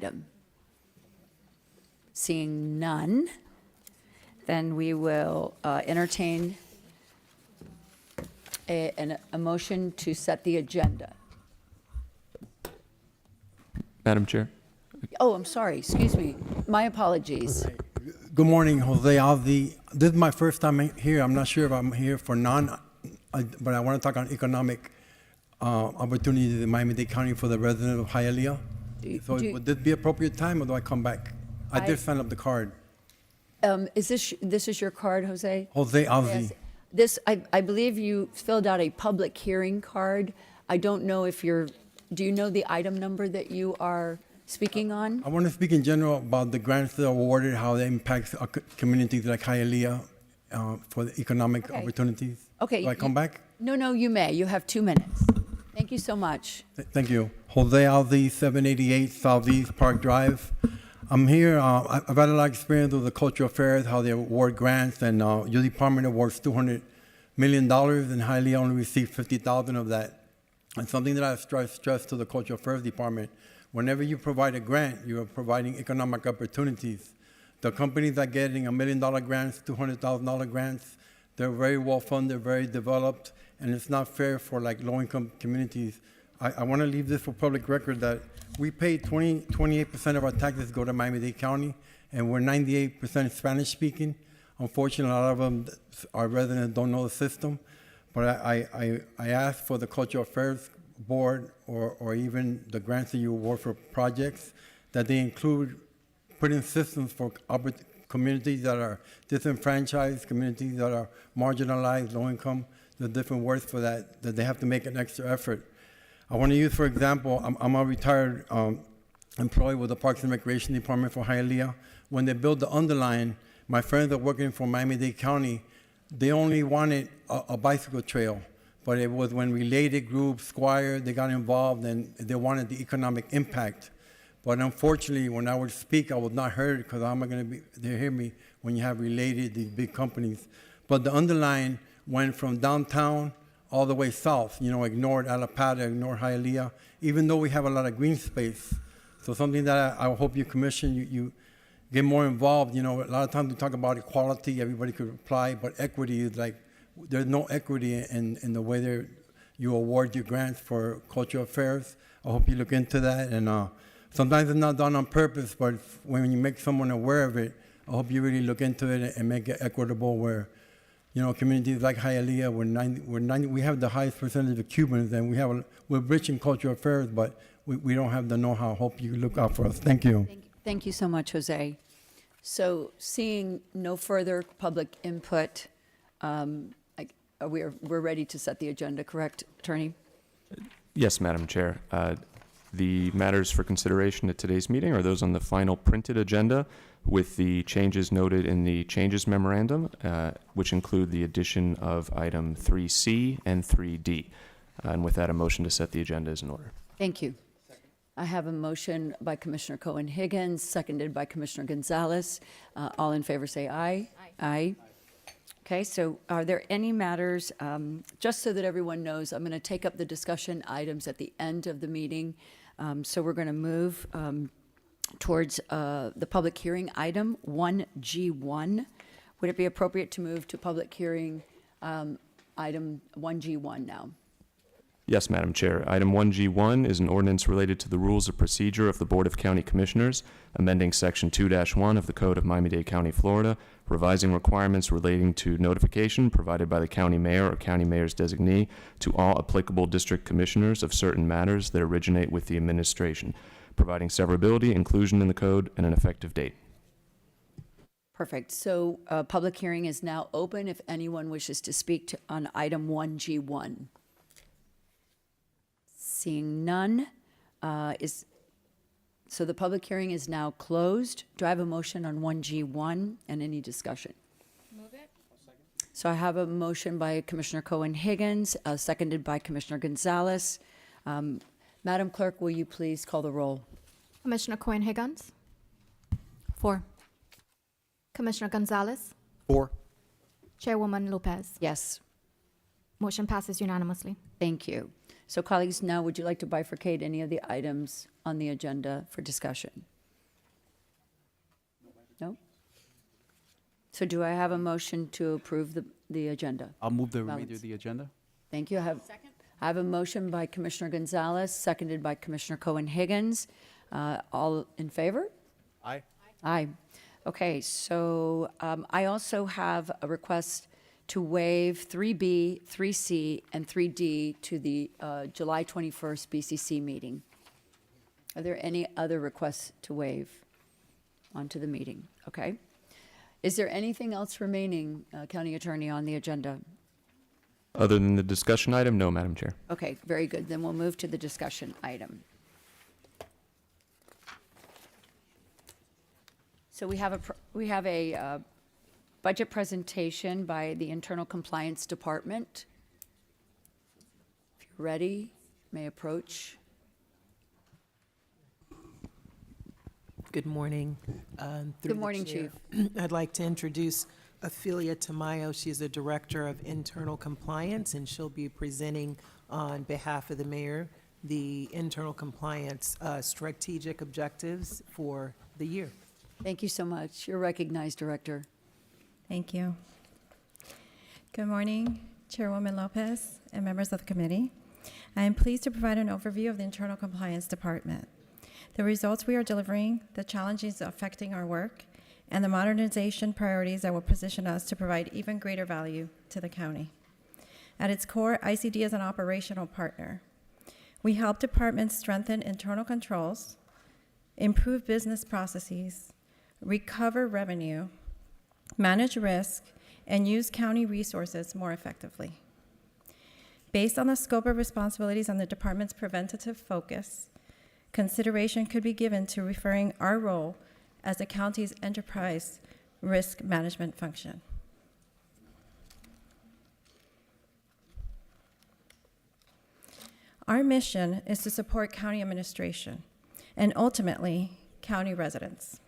item? Seeing none, then we will entertain a motion to set the agenda. Madam Chair. Oh, I'm sorry, excuse me. My apologies. Good morning, Jose Aldi. This is my first time here. I'm not sure if I'm here for but I want to talk on economic opportunities in Miami-Dade County for the residents of Hialeah. So would this be appropriate time, or do I come back? I did sign up the card. Is this is your card, Jose? Jose Aldi. Yes. This, I believe you filled out a public hearing card. I don't know if do you know the item number that you are speaking on? I want to speak in general about the grants that are awarded, how they impact communities like Hialeah for the economic opportunities. Okay. Do I come back? No, you may. You have 2 minutes. Thank you so much. Thank you. Jose Aldi, 788 Southeast Park Drive. I'm here. I've had a lot of experience with the cultural affairs, how they award grants, and your department awards $200 million, and Hialeah only received $50,000 of that. And something that I stress to the cultural affairs department: whenever you provide a grant, you are providing economic opportunities. The companies that are getting $1 million grants, $200,000 grants, they're very well funded, very developed, and it's not fair for like low-income communities. I want to leave this for public record that we pay 28% of our taxes go to Miami-Dade County, and we're 98% Spanish speaking. Unfortunately, a lot of them, our residents don't know the system. But I ask for the Cultural Affairs Board or even the grants that you award for projects, that they include putting systems for communities that are disenfranchised, communities that are marginalized, low income. There's different words for that they have to make an extra effort. I want to use, for example, I'm a retired employee with the Parks and Recreation Department for Hialeah. When they built the underline, my friends that are working for Miami-Dade County, they only wanted a bicycle trail, but it was when related groups, Squire, they got involved and they wanted the economic impact. But unfortunately, when I would speak, I was not heard because I'm not going to be, they hear me when you have related, these big companies. But the underline went from downtown all the way south, ignored Alapata, ignored Hialeah, even though we have a lot of green space. So something that I hope you commission, you get more involved. A lot of times we talk about equality, everybody could apply, but equity is like, there's no equity in the way you award your grants for cultural affairs. I hope you look into that. And sometimes it's not done on purpose, but when you make someone aware of it, I hope you really look into it and make it equitable where, communities like Hialeah, we have the highest percentage of Cubans, and we're rich in cultural affairs, but we don't have the know-how. I hope you look out for us. Thank you. Thank you so much, Jose. So seeing no further public input, we're ready to set the agenda, correct, Attorney? Yes, Madam Chair. The matters for consideration at today's meeting are those on the final printed agenda with the changes noted in the changes memorandum, which include the addition of item 3C and 3D. And with that, a motion to set the agenda is in order. Thank you. I have a motion by Commissioner Cohen-Higgins, seconded by Commissioner Gonzalez. All in favor say aye. Aye. Okay, so are there any matters, just so that everyone knows, I'm going to take up the discussion items at the end of the meeting. So we're going to move towards the public hearing item 1G1. Would it be appropriate to move to public hearing item 1G1 now? Yes, Madam Chair. Item 1G1 is an ordinance related to the rules of procedure of the Board of County Commissioners, amending Section 2-1 of the Code of Miami-Dade County, Florida, revising requirements relating to notification provided by the county mayor or county mayor's designee to all applicable district commissioners of certain matters that originate with the administration, providing severability, inclusion in the code, and an effective date. Perfect. So public hearing is now open if anyone wishes to speak on item 1G1. Seeing none, so the public hearing is now closed. Do I have a motion on 1G1 and any discussion? Move it. So I have a motion by Commissioner Cohen-Higgins, seconded by Commissioner Gonzalez. Madam Clerk, will you please call the roll? Commissioner Cohen-Higgins? 4. Commissioner Gonzalez? 4. Chairwoman Lopez? Yes. Motion passes unanimously. Thank you. So colleagues, now would you like to bifurcate any of the items on the agenda for discussion? So do I have a motion to approve the agenda? I'll move to Balance. redo the agenda. Thank you. I have a motion by Commissioner Gonzalez, seconded by Commissioner Cohen-Higgins. All in favor? Aye. Aye. Okay, so I also have a request to waive 3B, 3C, and 3D to the July 21st BCC meeting. Are there any other requests to waive onto the meeting? Okay. Is there anything else remaining, County Attorney, on the agenda? Other than the discussion item, no, Madam Chair. Okay, very good. Then we'll move to the discussion item. So we have a budget presentation by the Internal Compliance Department. If you're ready, may approach. Good morning. Through Good the morning, chair. Chief. I'd like to introduce Ophelia Tamayo. She's the Director of Internal Compliance, and she'll be presenting on behalf of the mayor the internal compliance strategic objectives for the year. Thank you so much. You're recognized, Director. Thank you. Good morning, Chairwoman Lopez and members of the committee. I am pleased to provide an overview of the Internal Compliance Department, the results we are delivering, the challenges affecting our work, and the modernization priorities that will position us to provide even greater value to the county. At its core, ICD is an operational partner. We help departments strengthen internal controls, improve business processes, recover revenue, manage risk, and use county resources more effectively. Based on the scope of responsibilities and the department's preventative focus, consideration could be given to referring our role as the county's enterprise risk management function. Our mission is to support county administration and ultimately county residents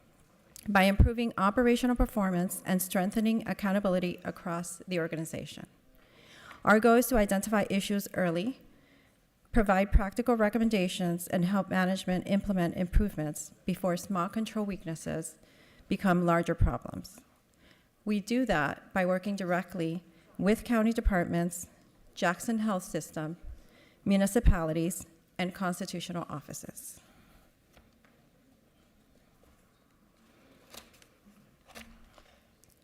by improving operational performance and strengthening accountability across the organization. Our goal is to identify issues early, provide practical recommendations, and help management implement improvements before small control weaknesses become larger problems. We do that by working directly with county departments, Jackson Health System, municipalities, and constitutional offices.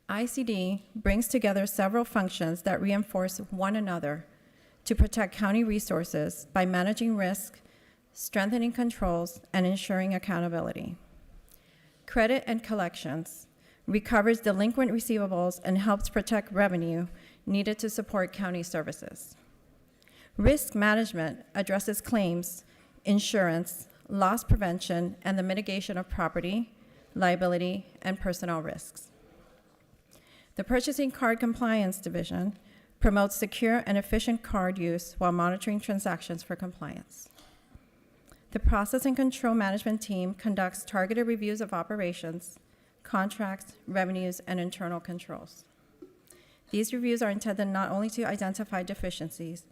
ICD brings together several functions that reinforce one another to protect county resources by managing risk, strengthening controls, and ensuring accountability. Credit and collections recovers delinquent receivables and helps protect revenue needed to support county services. Risk management addresses claims, insurance, loss prevention, and the mitigation of property, liability, and personnel risks. The Purchasing Card Compliance Division promotes secure and efficient card use while monitoring transactions for compliance. The Process and Control Management Team conducts targeted reviews of operations, contracts, revenues, and internal controls. These reviews are intended not only to identify deficiencies,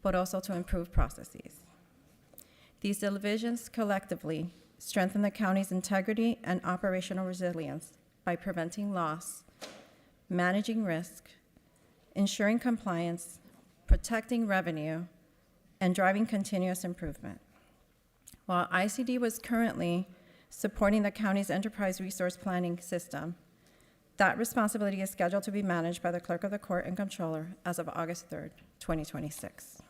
but also to improve processes. These divisions collectively strengthen the county's integrity and operational resilience by preventing loss, managing risk, ensuring compliance, protecting revenue, and driving continuous improvement. While ICD was currently supporting the county's enterprise resource planning system, that responsibility is scheduled to be managed by the Clerk of the Court and Comptroller as of August 3rd, 2026.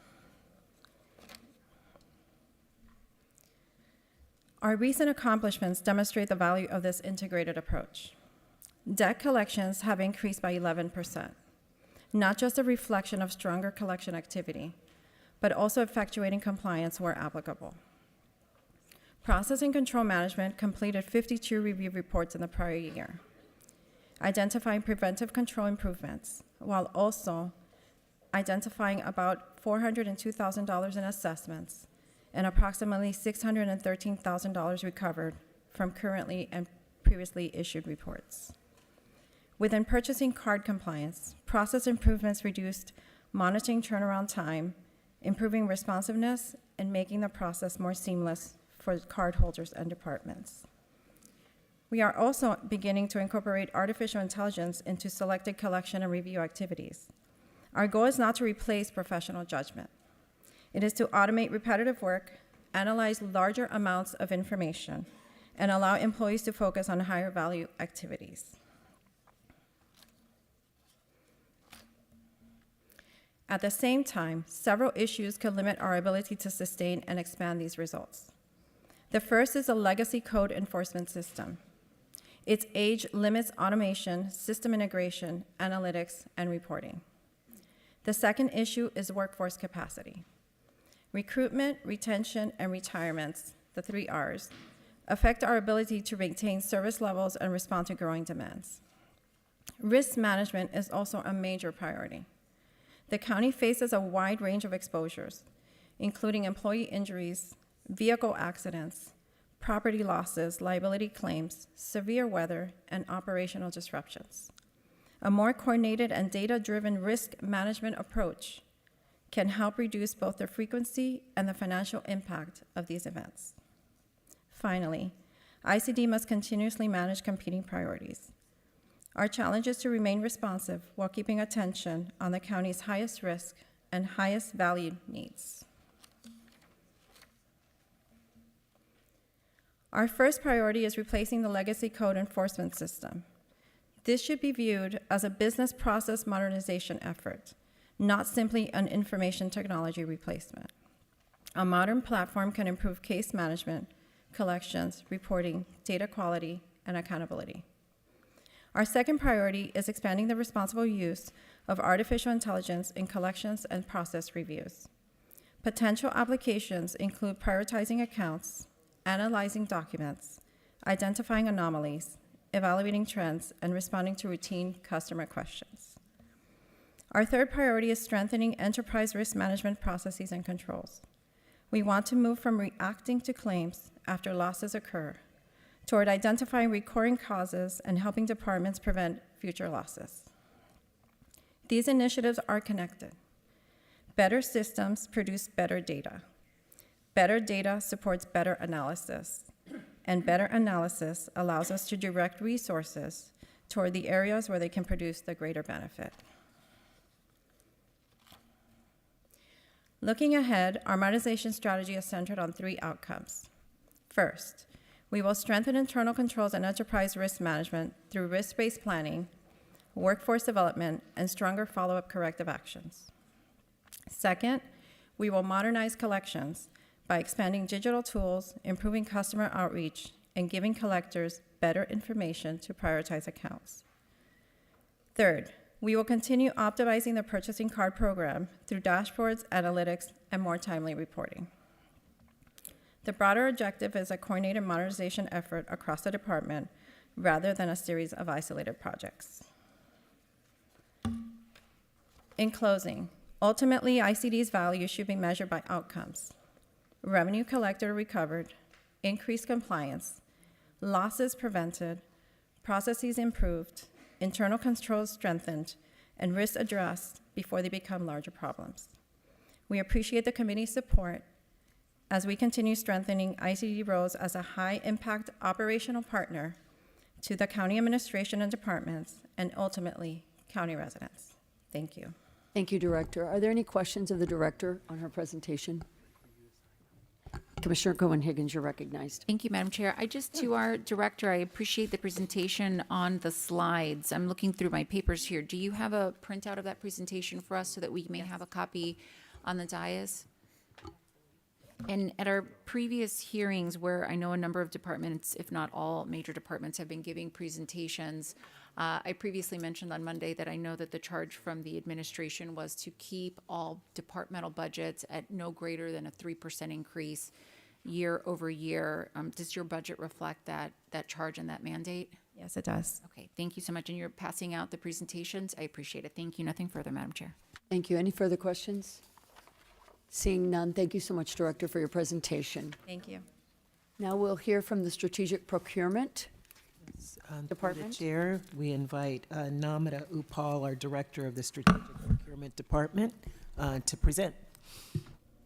Our recent accomplishments demonstrate the value of this integrated approach. Debt collections have increased by 11%, not just a reflection of stronger collection activity, but also effectuating compliance where applicable. Process and Control Management completed 52 review reports in the prior year, identifying preventive control improvements, while also identifying about $402,000 in assessments and approximately $613,000 recovered from currently and previously issued reports. Within purchasing card compliance, process improvements reduced monitoring turnaround time, improving responsiveness, and making the process more seamless for cardholders and departments. We are also beginning to incorporate artificial intelligence into selected collection and review activities. Our goal is not to replace professional judgment. It is to automate repetitive work, analyze larger amounts of information, and allow employees to focus on higher value activities. At the same time, several issues can limit our ability to sustain and expand these results. The first is a legacy code enforcement system. Its age limits automation, system integration, analytics, and reporting. The second issue is workforce capacity. Recruitment, retention, and retirements, the 3 Rs, affect our ability to maintain service levels and respond to growing demands. Risk management is also a major priority. The county faces a wide range of exposures, including employee injuries, vehicle accidents, property losses, liability claims, severe weather, and operational disruptions. A more coordinated and data-driven risk management approach can help reduce both the frequency and the financial impact of these events. Finally, ICD must continuously manage competing priorities. Our challenge is to remain responsive while keeping attention on the county's highest risk and highest valued needs. Our first priority is replacing the legacy code enforcement system. This should be viewed as a business process modernization effort, not simply an information technology replacement. A modern platform can improve case management, collections, reporting, data quality, and accountability. Our second priority is expanding the responsible use of artificial intelligence in collections and process reviews. Potential applications include prioritizing accounts, analyzing documents, identifying anomalies, evaluating trends, and responding to routine customer questions. Our third priority is strengthening enterprise risk management processes and controls. We want to move from reacting to claims after losses occur toward identifying recurring causes and helping departments prevent future losses. These initiatives are connected. Better systems produce better data. Better data supports better analysis, and better analysis allows us to direct resources toward the areas where they can produce the greater benefit. Looking ahead, our modernization strategy is centered on 3 outcomes. First, we will strengthen internal controls and enterprise risk management through risk-based planning, workforce development, and stronger follow-up corrective actions. Second, we will modernize collections by expanding digital tools, improving customer outreach, and giving collectors better information to prioritize accounts. Third, we will continue optimizing the purchasing card program through dashboards, analytics, and more timely reporting. The broader objective is a coordinated modernization effort across the department rather than a series of isolated projects. In closing, ultimately, ICD's value should be measured by outcomes: revenue collected or recovered, increased compliance, losses prevented, processes improved, internal controls strengthened, and risks addressed before they become larger problems. We appreciate the committee's support as we continue strengthening ICD roles as a high-impact operational partner to the county administration and departments, and ultimately, county residents. Thank you. Thank you, Director. Are there any questions of the Director on her presentation? Commissioner Cohen-Higgins, you're recognized. Thank you, Madam Chair. To our director, I appreciate the presentation on the slides. I'm looking through my papers here. Do you have a printout of that presentation for us so that we may have a copy on the dais? And at our previous hearings, where I know a number of departments, if not all major departments, have been giving presentations, I previously mentioned on Monday that I know that the charge from the administration was to keep all departmental budgets at no greater than a 3% increase year over year. Does your budget reflect that charge and that mandate? Yes, it does. Okay, thank you so much. And you're passing out the presentations. I appreciate it. Thank you. Nothing further, Madam Chair. Thank you. Any further questions? Seeing none, thank you so much, Director, for your presentation. Thank you. Now we'll hear from the Strategic Procurement Through Department. the chair, we invite Namita Upal, our Director of the Strategic Procurement Department, to present.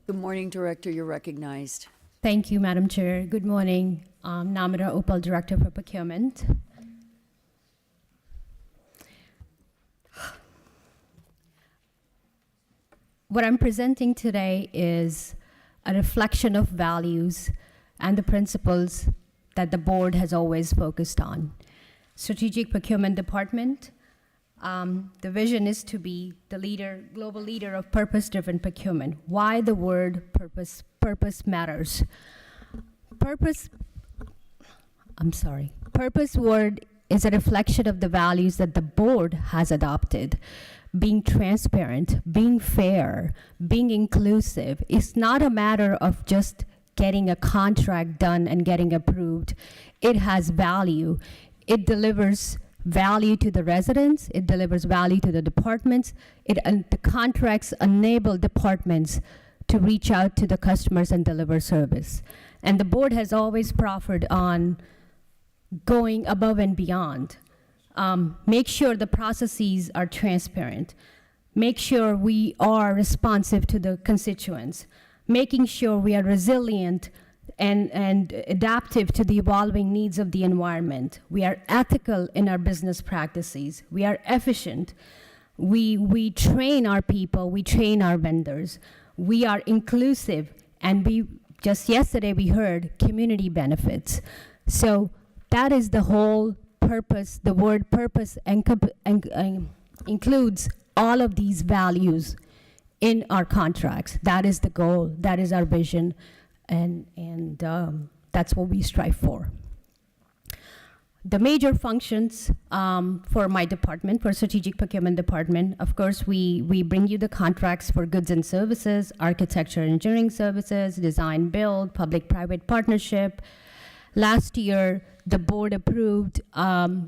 Good morning, Director. You're recognized. Thank you, Madam Chair. Good morning. Namita Opal, Director for Procurement. What I'm presenting today is a reflection of values and the principles that the board has always focused on. Strategic Procurement Department, the vision is to be the leader, global leader of purpose-driven procurement. Why the word purpose? Purpose matters. Purpose word is a reflection of the values that the board has adopted. Being transparent, being fair, being inclusive. It's not a matter of just getting a contract done and getting approved. It has value. It delivers value to the residents. It delivers value to the departments. The contracts enable departments to reach out to the customers and deliver service. And the board has always proffered on going above and beyond. Make sure the processes are transparent. Make sure we are responsive to the constituents. Making sure we are resilient and adaptive to the evolving needs of the environment. We are ethical in our business practices. We are efficient. We train our people. We train our vendors. We are inclusive. And just yesterday we heard community benefits. So that is the whole purpose. The word purpose includes all of these values in our contracts. That is the goal. That is our vision. And that's what we strive for. The major functions for my department, for Strategic Procurement Department, of course, we bring you the contracts for goods and services, architecture and engineering services, design build, public-private partnership. Last year, the board approved the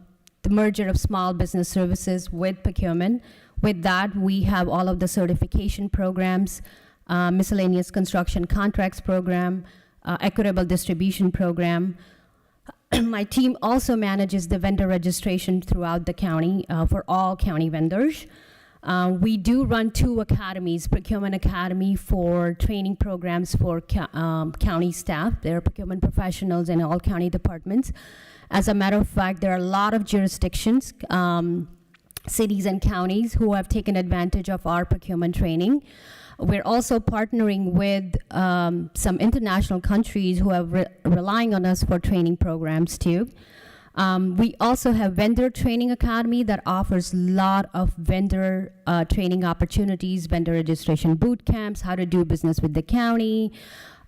merger of small business services with procurement. With that, we have all of the certification programs, miscellaneous construction contracts program, equitable distribution program. My team also manages the vendor registration throughout the county for all county vendors. We do run 2 academies, Procurement Academy for training programs for county staff. There are procurement professionals in all county departments. As a matter of fact, there are a lot of jurisdictions, cities and counties who have taken advantage of our procurement training. We're also partnering with some international countries who are relying on us for training programs too. We also have Vendor Training Academy that offers a lot of vendor training opportunities, vendor registration boot camps, how to do business with the county,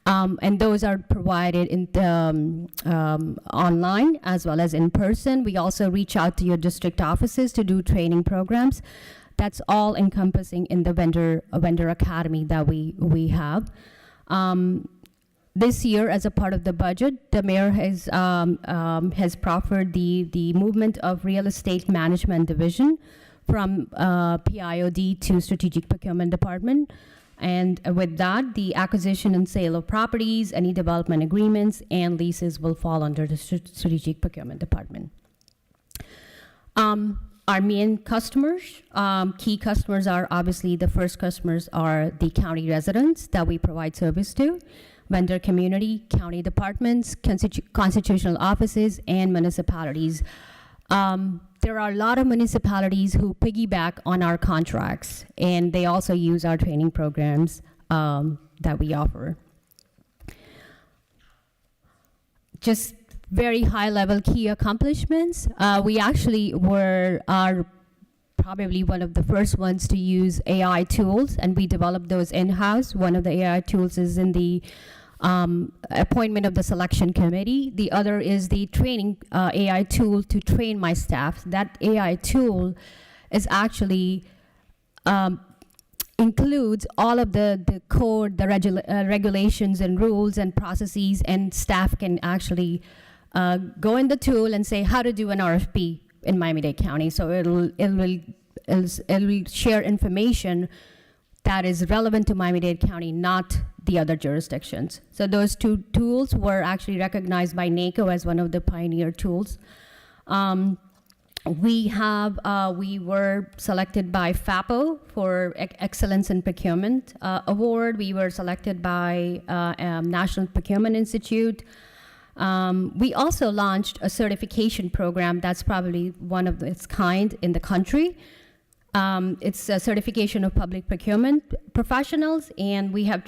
and those are provided in the, online as well as in person. We also reach out to your district offices to do training programs. That's all encompassing in the vendor academy that we have. This year, as a part of the budget, the mayor has proffered the movement of real estate management division from PIOD to Strategic Procurement Department. And with that, the acquisition and sale of properties, any development agreements, and leases will fall under the Strategic Procurement Department. Our main customers, key customers are obviously the first customers are the county residents that we provide service to, vendor community, county departments, constitutional offices, and municipalities. There are a lot of municipalities who piggyback on our contracts, and they also use our training programs that we offer. Just very high-level key accomplishments. We actually are probably one of the first ones to use AI tools, and we developed those in-house. One of the AI tools is in the appointment of the selection committee. The other is the training AI tool to train my staff. That AI tool is actually includes all of the code, the regulations and rules and processes, and staff can actually go in the tool and say how to do an RFP in Miami-Dade County. So it will share information that is relevant to Miami-Dade County, not the other jurisdictions. So those 2 tools were actually recognized by NACO as one of the pioneer tools. We were selected by FAPO for Excellence in Procurement Award. We were selected by National Procurement Institute. We also launched a certification program that's probably one of its kind in the country. It's a certification of public procurement professionals, and we have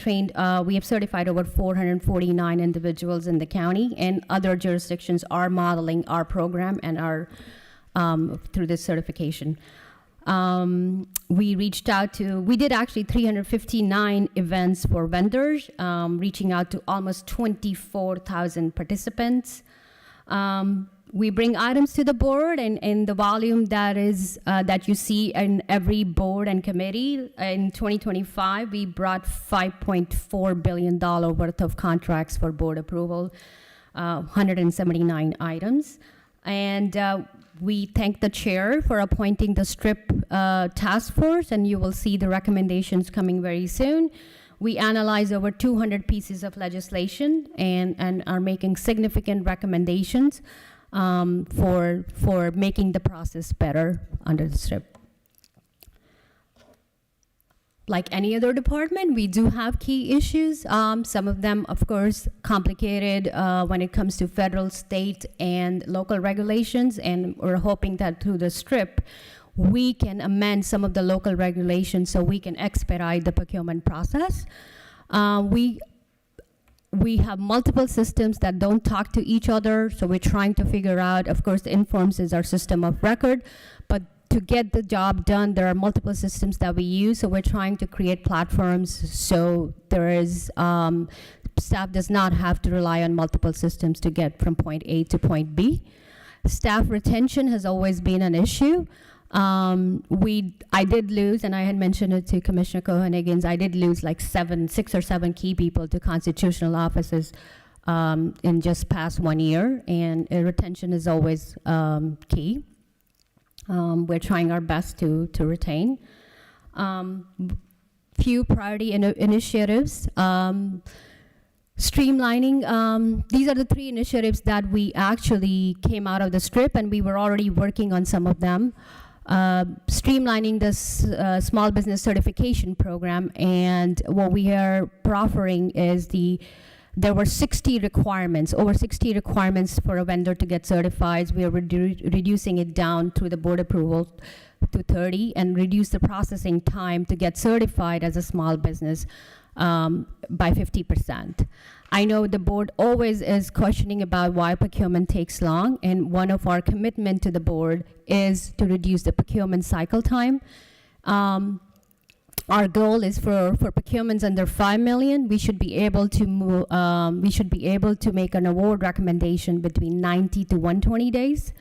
certified over 449 individuals in the county, and other jurisdictions are modeling our program and our through this certification. We did actually 359 events for vendors, reaching out to almost 24,000 participants. We bring items to the board, and the volume that you see in every board and committee. In 2025, we brought $5.4 billion worth of contracts for board approval, 179 items. And we thank the chair for appointing the STRIP task force, and you will see the recommendations coming very soon. We analyze over 200 pieces of legislation and are making significant recommendations for making the process better under the STRIP. Like any other department, we do have key issues. Some of them, of course, complicated when it comes to federal, state, and local regulations, and we're hoping that through the STRIP, we can amend some of the local regulations so we can expedite the procurement process. We have multiple systems that don't talk to each other, so we're trying to figure out, of course, Informs is our system of record, but to get the job done, there are multiple systems that we use, so we're trying to create platforms so staff does not have to rely on multiple systems to get from point A to point B. Staff retention has always been an issue. I did lose, and I had mentioned it to Commissioner Cohen-Higgins, I did lose like 6 or 7 key people to constitutional offices in just past 1 year, and retention is always key. We're trying our best to retain. Few priority initiatives. Streamlining, these are the 3 initiatives that we actually came out of the STRIP, and we were already working on some of them. Streamlining this small business certification program, and what we are proffering is there were 60 requirements, over 60 requirements for a vendor to get certified. We are reducing it down through the board approval to 30, and reduce the processing time to get certified as a small business by 50%. I know the board always is questioning about why procurement takes long, and one of our commitment to the board is to reduce the procurement cycle time. Our goal is for procurements under $5 million, we should be able to make an award recommendation between 90 to 120 days,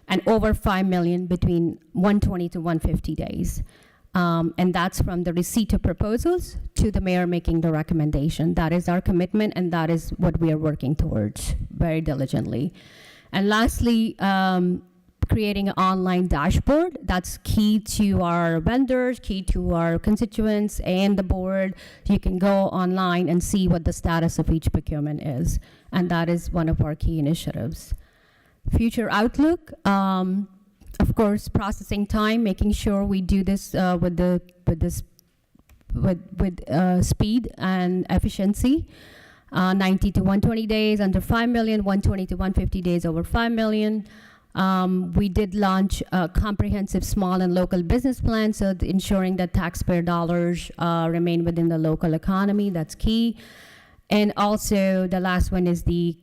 and over $5 million between 120 to 150 days. And that's from the receipt of proposals to the mayor making the recommendation. That is our commitment, and that is what we are working towards very diligently. And lastly, creating an online dashboard that's key to our vendors, key to our constituents and the board. You can go online and see what the status of each procurement is, and that is one of our key initiatives. Future outlook, of course, processing time, making sure we do this with speed and efficiency. 90 to 120 days under $5 million, 120 to 150 days over $5 million. We did launch a comprehensive small and local business plan, so ensuring that taxpayer dollars remain within the local economy. That's key. And also, the last one is the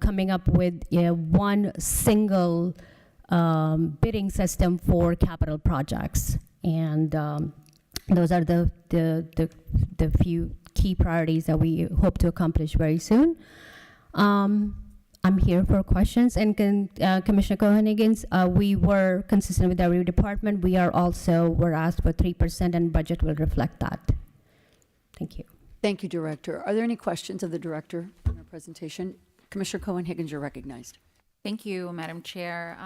coming up with one single bidding system for capital projects. And those are the few key priorities that we hope to accomplish very soon. I'm here for questions, and Commissioner Cohen-Higgins, we were consistent with every department. We're asked for 3%, and budget will reflect that. Thank you. Thank you, Director. Are there any questions of the Director in our presentation? Commissioner Cohen-Higgins, you're recognized. Thank you, Madam Chair.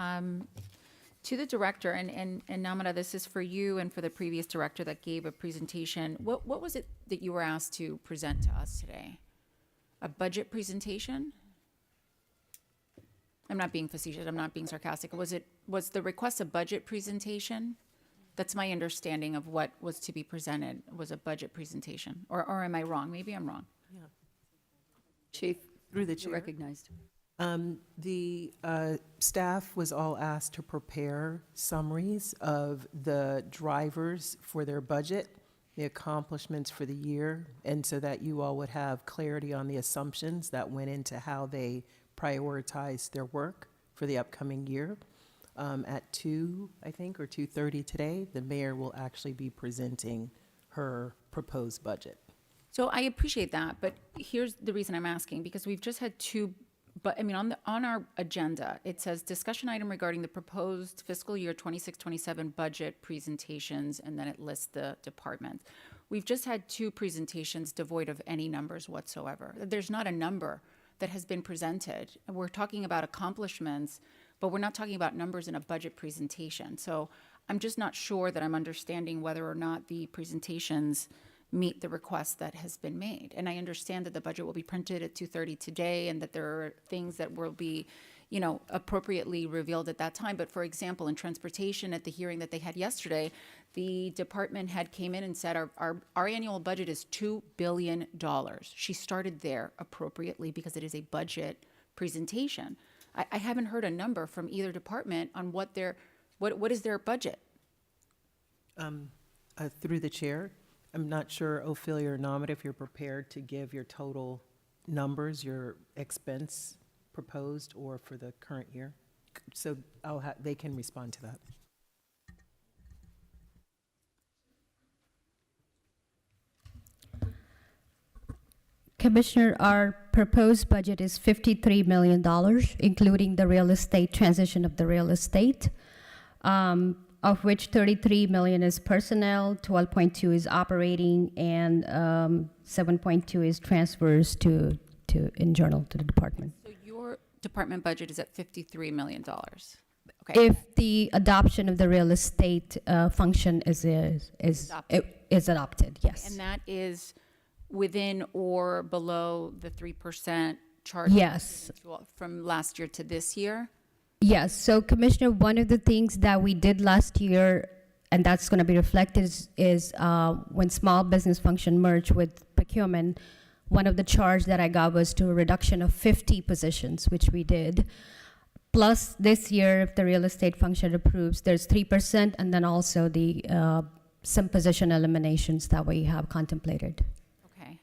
To the Director, and Namada, this is for you and for the previous Director that gave a presentation. What was it that you were asked to present to us today? A budget presentation? I'm not being facetious, I'm not being sarcastic. Was the request a budget presentation? That's my understanding of what was to be presented, was a budget presentation. Or am I wrong? Maybe I'm wrong. Chief, Through the you're chair. recognized. The staff was all asked to prepare summaries of the drivers for their budget, the accomplishments for the year, and so that you all would have clarity on the assumptions that went into how they prioritized their work for the upcoming year. At 2, I think, or 2:30 today, the mayor will actually be presenting her proposed budget. So I appreciate that, but here's the reason I'm asking, because we've just had two, but I mean, on our agenda, it says discussion item regarding the proposed fiscal year 26-27 budget presentations, and then it lists the departments. We've just had two presentations devoid of any numbers whatsoever. There's not a number that has been presented. We're talking about accomplishments, but we're not talking about numbers in a budget presentation. So I'm just not sure that I'm understanding whether or not the presentations meet the request that has been made. And I understand that the budget will be printed at 2:30 today and that there are things that will be, you know, appropriately revealed at that time. But for example, in transportation, at the hearing that they had yesterday, the department head came in and said, our annual budget is $2 billion. She started there appropriately because it is a budget presentation. I haven't heard a number from either department on what is their budget. Through the chair, I'm not sure, Ophelia or Namit, if you're prepared to give your total numbers, your expense proposed or for the current year. So they can respond to that. Commissioner, our proposed budget is $53 million, including the real estate, transition of the real estate, of which $33 million is personnel, 12.2 is operating, and 7.2 is transfers to internal to the department. So your department budget is at $53 million. Okay. If the adoption of the real estate function is adopted, yes. And that is within or below the 3% charge? Yes. From last year to this year? Yes, so Commissioner, one of the things that we did last year, and that's going to be reflected, is when small business function merged with procurement, one of the charge that I got was to a reduction of 50 positions, which we did. Plus, this year, if the real estate function approves, there's 3%, and then also the some position eliminations that we have contemplated. Okay,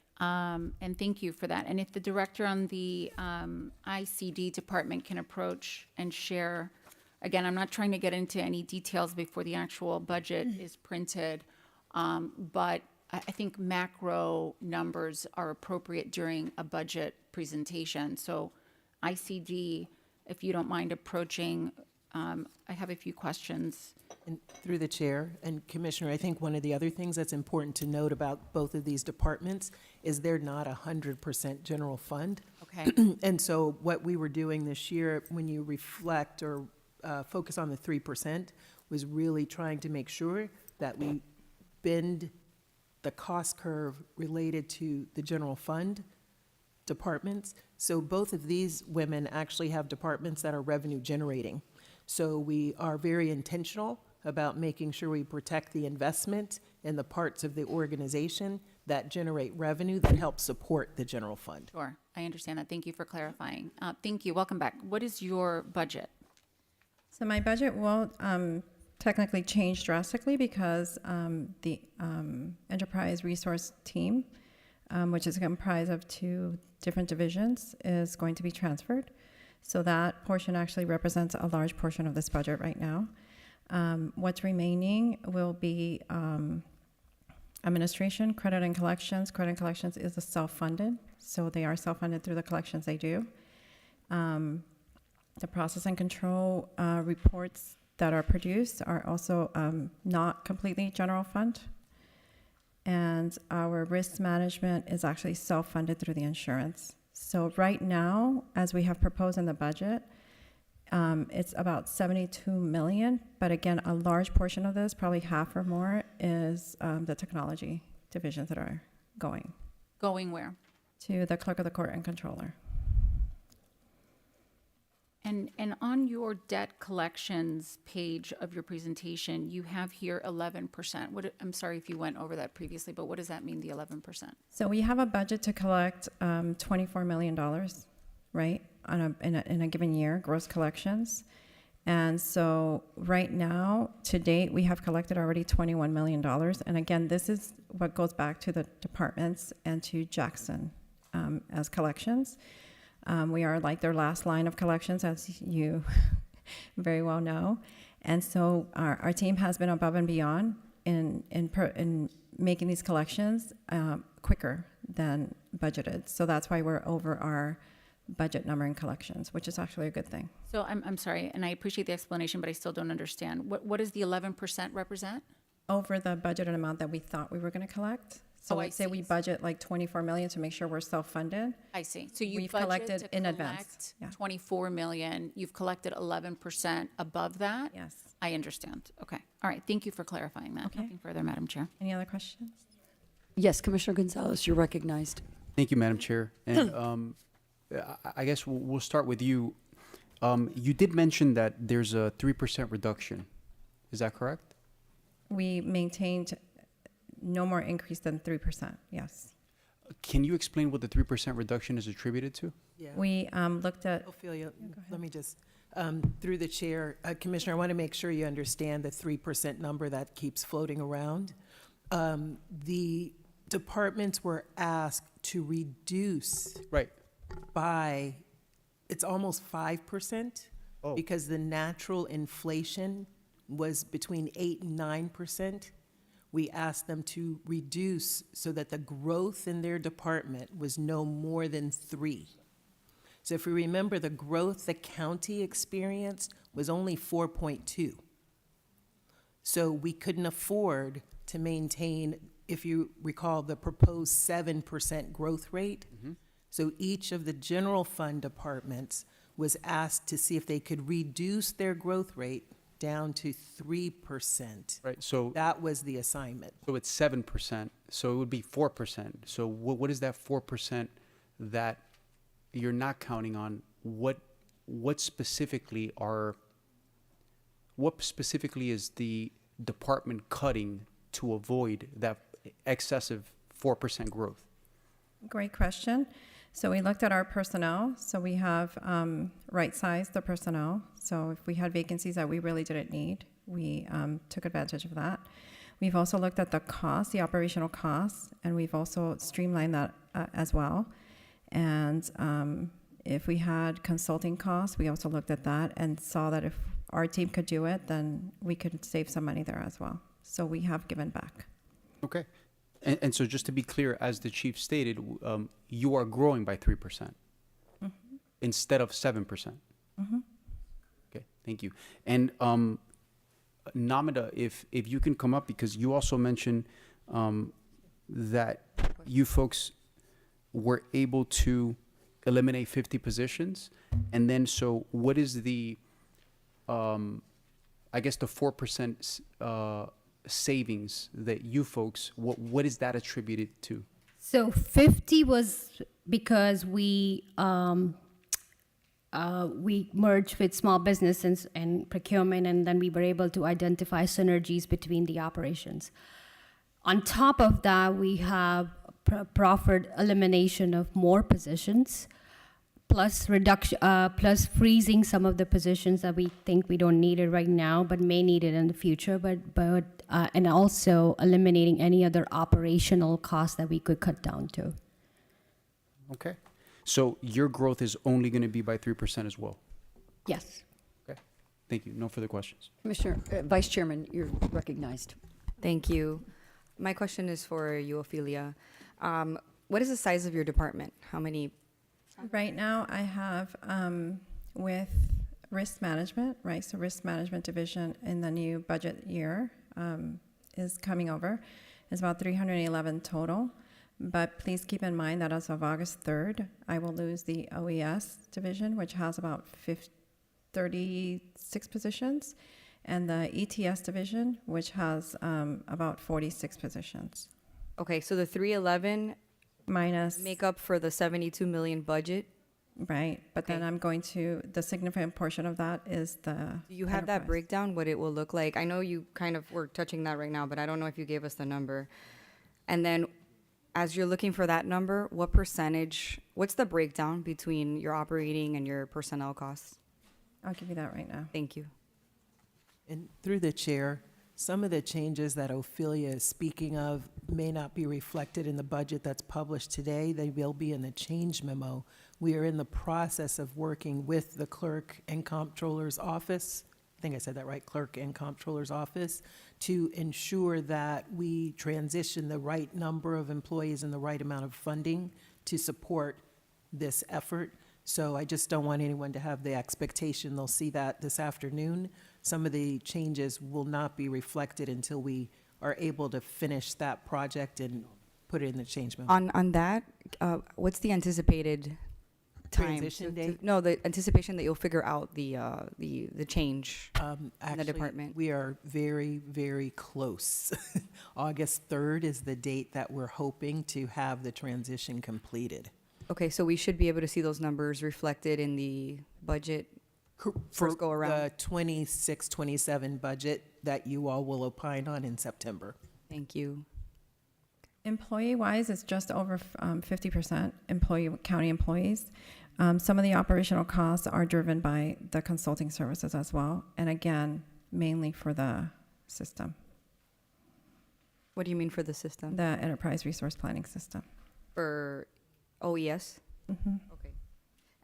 and thank you for that. And if the director on the ICD department can approach and share, again, I'm not trying to get into any details before the actual budget is printed, but I think macro numbers are appropriate during a budget presentation. So ICD, if you don't mind approaching, I have a few questions. And through the chair, and Commissioner, I think one of the other things that's important to note about both of these departments is they're not 100% general fund. Okay. And so what we were doing this year, when you reflect or focus on the 3%, was really trying to make sure that we bend the cost curve related to the general fund departments. So both of these women actually have departments that are revenue generating. So we are very intentional about making sure we protect the investment in the parts of the organization that generate revenue that help support the general fund. Sure, I understand that. Thank you for clarifying. Thank you. Welcome back. What is your budget? So my budget won't technically change drastically because the enterprise resource team, which is comprised of 2 different divisions, is going to be transferred. So that portion actually represents a large portion of this budget right now. What's remaining will be administration, credit and collections. Credit and collections is a self-funded, so they are self-funded through the collections they do. The process and control reports that are produced are also not completely general fund. And our risk management is actually self-funded through the insurance. So right now, as we have proposed in the budget, it's about $72 million, but again, a large portion of this, probably half or more, is the technology divisions that are going Going where? to the clerk of the court and controller. And on your debt collections page of your presentation, you have here 11%. I'm sorry if you went over that previously, but what does that mean, the 11%? So we have a budget to collect $24 million, right, in a given year, gross collections. And so right now, to date, we have collected already $21 million. And again, this is what goes back to the departments and to Jackson as collections. We are like their last line of collections, as you very well know. And so our team has been above and beyond in making these collections quicker than budgeted. So that's why we're over our budget number in collections, which is actually a good thing. So I'm sorry, and I appreciate the explanation, but I still don't understand. What does the 11% represent? Over the budgeted amount that we thought we were going to collect. So Oh, I let's say see. we budget like 24 million to make sure we're self-funded. I see. So you We've budgeted collected to in advance. collect Yeah. 24 million. You've collected 11% above that? Yes. I understand. Okay. All right. Thank you for clarifying that. Okay. Nothing further, Madam Chair. Any other questions? Yes, Commissioner Gonzalez, you're recognized. Thank you, Madam Chair. And I guess we'll start with you. You did mention that there's a 3% reduction. Is that correct? We maintained no more increase than 3%, yes. Can you explain what the 3% reduction is attributed to? Yeah. We looked at, Ophelia, let me just, through the chair, Commissioner, I want to make sure you understand the 3% number that keeps floating around. The departments were asked to reduce Right. by, it's almost 5%, Oh. because the natural inflation was between 8 and 9%. We asked them to reduce so that the growth in their department was no more than 3. So if we remember, the growth the county experienced was only 4.2. So we couldn't afford to maintain, if you recall, the proposed 7% growth rate. So each of the general fund departments was asked to see if they could reduce their growth rate down to 3%. Right. So That was the assignment. it's 7%. So it would be 4%. So what is that 4% that you're not counting on? What specifically is the department cutting to avoid that excessive 4% growth? great question. So we looked at our personnel. So we have right-sized the personnel. So if we had vacancies that we really didn't need, we took advantage of that. We've also looked at the costs, the operational costs, and we've also streamlined that as well. And if we had consulting costs, we also looked at that and saw that if our team could do it, then we could save some money there as well. So we have given back. Okay. And so just to be clear, as the chief stated, you are growing by 3% instead of 7%. Okay, thank you. And Namida, if you can come up, because you also mentioned that you folks were able to eliminate 50 positions. And then, so what is the, I guess the 4% savings that you folks, what is that attributed to? So 50 was because we merged with small businesses and procurement, and then we were able to identify synergies between the operations. On top of that, we have proffered elimination of more positions, plus reduction, plus freezing some of the positions that we think we don't need it right now, but may need it in the future. And also eliminating any other operational costs that we could cut down to. Okay. So your growth is only going to be by 3% as well? Yes. Okay. Thank you. No further questions. Commissioner, Vice Chairman, you're recognized. Thank you. My question is for you, Ophelia. What is the size of your department? How many? Right now, I have with risk management, right? So risk management division in the new budget year is coming over. It's about 311 total. But please keep in mind that as of August 3rd, I will lose the OES division, which has about 36 positions, and the ETS division, which has about 46 positions. Okay, so the 311 Minus, make up for the 72 million budget. right? But then Okay. I'm going to, the significant portion of that is the. Do you have that enterprise. breakdown, what it will look like? I know you kind of were touching that right now, but I don't know if you gave us the number. And then, as you're looking for that number, what percentage, what's the breakdown between your operating and your personnel costs? I'll give you that right now. Thank you. And through the chair, some of the changes that Ophelia is speaking of may not be reflected in the budget that's published today. They will be in the change memo. We are in the process of working with the clerk and comptroller's office, I think I said that right, clerk and comptroller's office, to ensure that we transition the right number of employees and the right amount of funding to support this effort. So I just don't want anyone to have the expectation they'll see that this afternoon. Some of the changes will not be reflected until we are able to finish that project and put it in the change memo. On that, what's the anticipated time? Transition date? No, the anticipation that you'll figure out the change. Actually, department. we are very, very close. August 3rd is the date that we're hoping to have the transition completed. Okay, so we should be able to see those numbers reflected in the budget first go around. The 26, 27 budget that you all will opine on in September. Thank you. Employee-wise, it's just over 50% county employees. Some of the operational costs are driven by the consulting services as well, and again, mainly for the system, What do you mean for the system? the enterprise resource planning system. For OES? Mhm. Okay.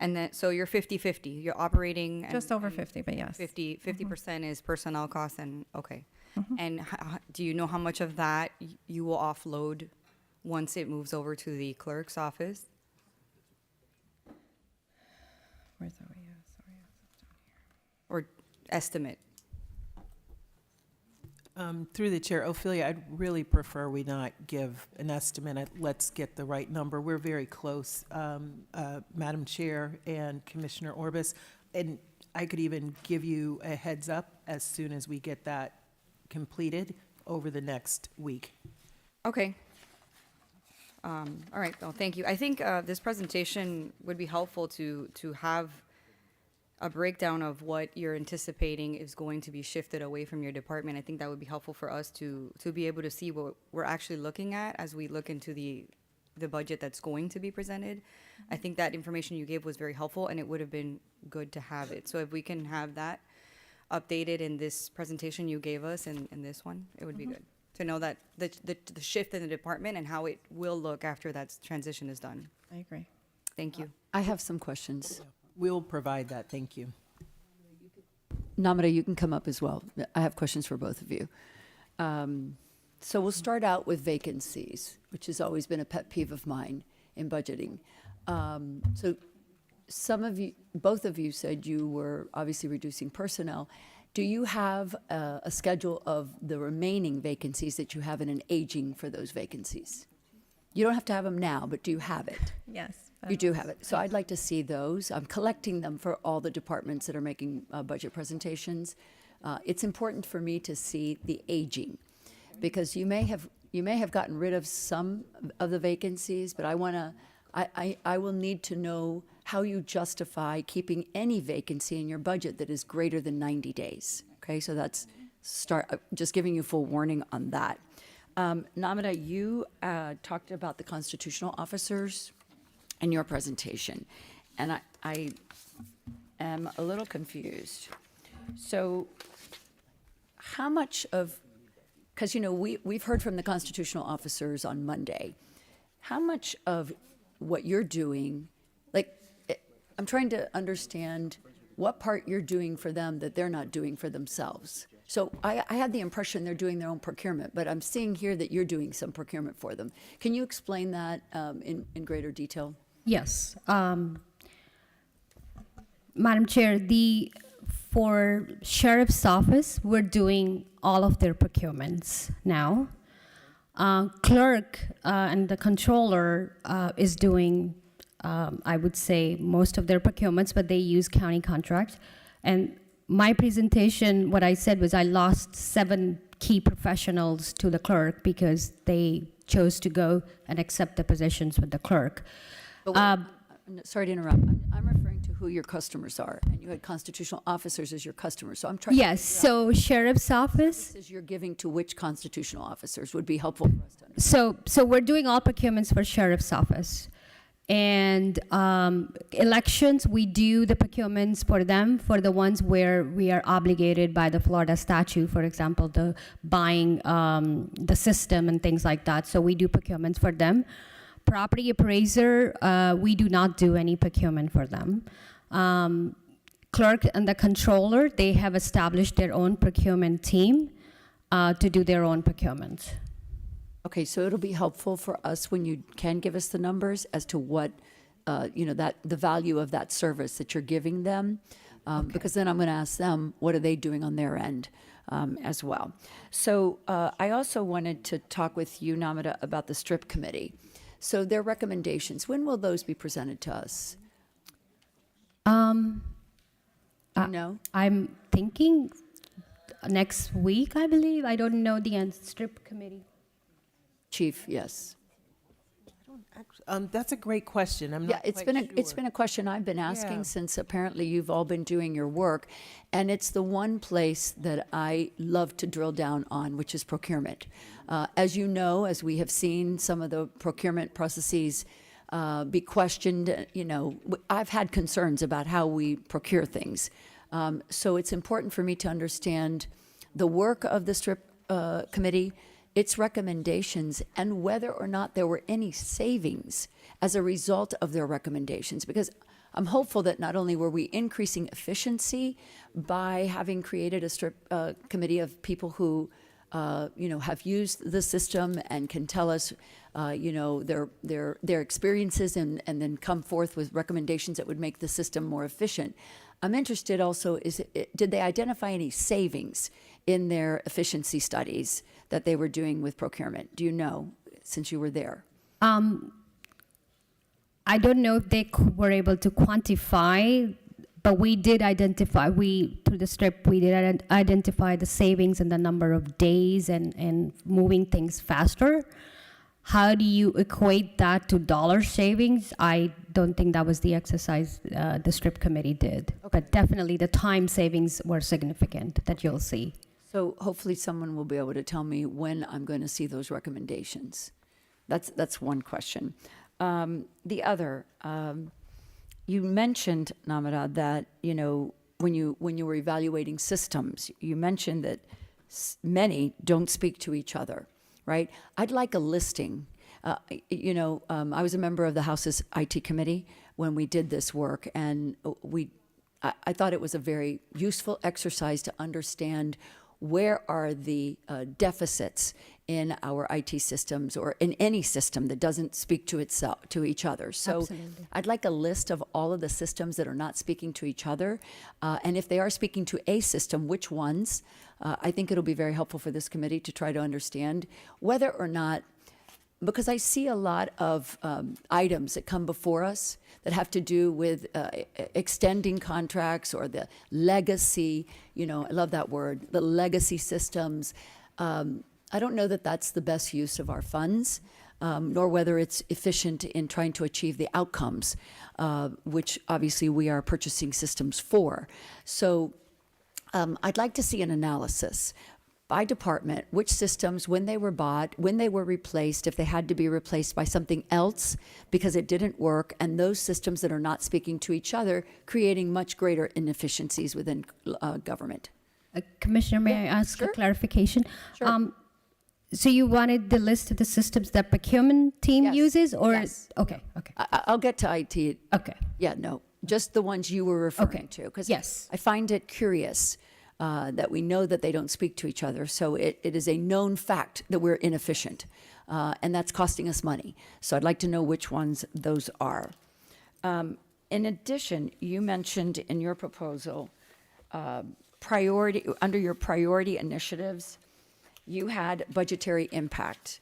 And then, so you're 50/50, you're operating. and- Just over and 50, but yes. 50% is personnel costs and, okay. Mhm. And do you know how much of that you will offload once it moves over to the clerk's office? Where's OES? Or estimate? Through the chair, Ophelia, I'd really prefer we not give an estimate. Let's get the right number. We're very close, Madam Chair and Commissioner Orbis. And I could even give you a heads up as soon as we get that completed over the next week. Okay. All right, well, thank you. I think this presentation would be helpful to have a breakdown of what you're anticipating is going to be shifted away from your department. I think that would be helpful for us to be able to see what we're actually looking at as we look into the budget that's going to be presented. I think that information you gave was very helpful, and it would have been good to have it. So if we can have that updated in this presentation you gave us and in this one, it would be good to know that the shift in the department and how it will look after that transition is done. I agree. Thank you. I have some questions. We'll provide that. Thank you. Namada, you can come up as well. I have questions for both of you. So we'll start out with vacancies, which has always been a pet peeve of mine in budgeting. So some of you, both of you said you were obviously reducing personnel. Do you have a schedule of the remaining vacancies that you have in an aging for those vacancies? You don't have to have them now, but do you have it? Yes. You do have it. So I'd like to see those. I'm collecting them for all the departments that are making budget presentations. It's important for me to see the aging, because you may have gotten rid of some of the vacancies, but I will need to know how you justify keeping any vacancy in your budget that is greater than 90 days. Okay, so that's just giving you full warning on that. Namada, you talked about the constitutional officers in your presentation, and I am a little confused. So how much of, because we've heard from the constitutional officers on Monday, how much of what you're doing, I'm trying to understand what part you're doing for them that they're not doing for themselves. So I had the impression they're doing their own procurement, but I'm seeing here that you're doing some procurement for them. Can you explain that in greater detail? Yes. Madam Chair, for Sheriff's Office, we're doing all of their procurements now. Clerk and the Controller is doing, I would say, most of their procurements, but they use county contracts. And my presentation, what I said was I lost 7 key professionals to the clerk because they chose to go and accept the positions with the clerk. But Sorry to interrupt. I'm referring to who your customers are, and you had constitutional officers as your customers, so I'm trying. Yes, so sheriff's office. Services you're giving to which constitutional officers would be helpful for us to understand. So we're doing all procurements for sheriff's office. And elections, we do the procurements for them, for the ones where we are obligated by the Florida statute, for example, the buying the system and things like that. So we do procurements for them. Property appraiser, we do not do any procurement for them. Clerk and the controller, they have established their own procurement team to do their own procurement. Okay, so it'll be helpful for us when you can give us the numbers as to what, that the value of that service that you're giving them, because then I'm going to ask them, what are they doing on their end as well? So I also wanted to talk with you, Namita, about the STRIP committee. So their recommendations, when will those be presented to us? No? I'm thinking next week, I believe. I don't know the strip committee. Chief, yes. That's a great question. I'm Yeah, not it's quite been a question I've been asking Yeah. since apparently you've all been doing your work, and it's the one place that I love to drill down on, which is procurement. As you know, as we have seen some of the procurement processes be questioned, I've had concerns about how we procure things. So it's important for me to understand the work of the STRIP committee, its recommendations, and whether or not there were any savings as a result of their recommendations. Because I'm hopeful that not only were we increasing efficiency by having created a STRIP committee of people who, have used the system and can tell us, their experiences and then come forth with recommendations that would make the system more efficient. I'm interested also, did they identify any savings in their efficiency studies that they were doing with procurement? Do you know, since you were there? I don't know if they were able to quantify, but we did identify, through the strip, we did identify the savings and the number of days and moving things faster. How do you equate that to dollar savings? I don't think that was the exercise the strip committee did. Okay. But definitely the time savings were significant that you'll see. So hopefully someone will be able to tell me when I'm going to see those recommendations. That's one question. The other, you mentioned, Namita, that, when you were evaluating systems, you mentioned that many don't speak to each other, right? I'd like a listing. I was a member of the House's IT committee when we did this work, and I thought it was a very useful exercise to understand where are the deficits in our IT systems or in any system that doesn't speak to each other. So Absolutely. I'd like a list of all of the systems that are not speaking to each other. And if they are speaking to a system, which ones? I think it'll be very helpful for this committee to try to understand whether or not, because I see a lot of items that come before us that have to do with extending contracts or the legacy, I love that word, the legacy systems. I don't know that that's the best use of our funds, nor whether it's efficient in trying to achieve the outcomes, which obviously we are purchasing systems for. So I'd like to see an analysis by department, which systems, when they were bought, when they were replaced, if they had to be replaced by something else because it didn't work, and those systems that are not speaking to each other, creating much greater inefficiencies within government. Commissioner, may I ask sure. a clarification? Sure. So you wanted the list of the systems that procurement team Yes. uses, or Yes. Okay. I'll get to IT. Okay. Yeah, no, just the ones you were referring Okay. to. Because Yes. I find it curious that we know that they don't speak to each other. So it is a known fact that we're inefficient, and that's costing us money. So I'd like to know which ones those are. In addition, you mentioned in your proposal, under your priority initiatives, you had budgetary impact.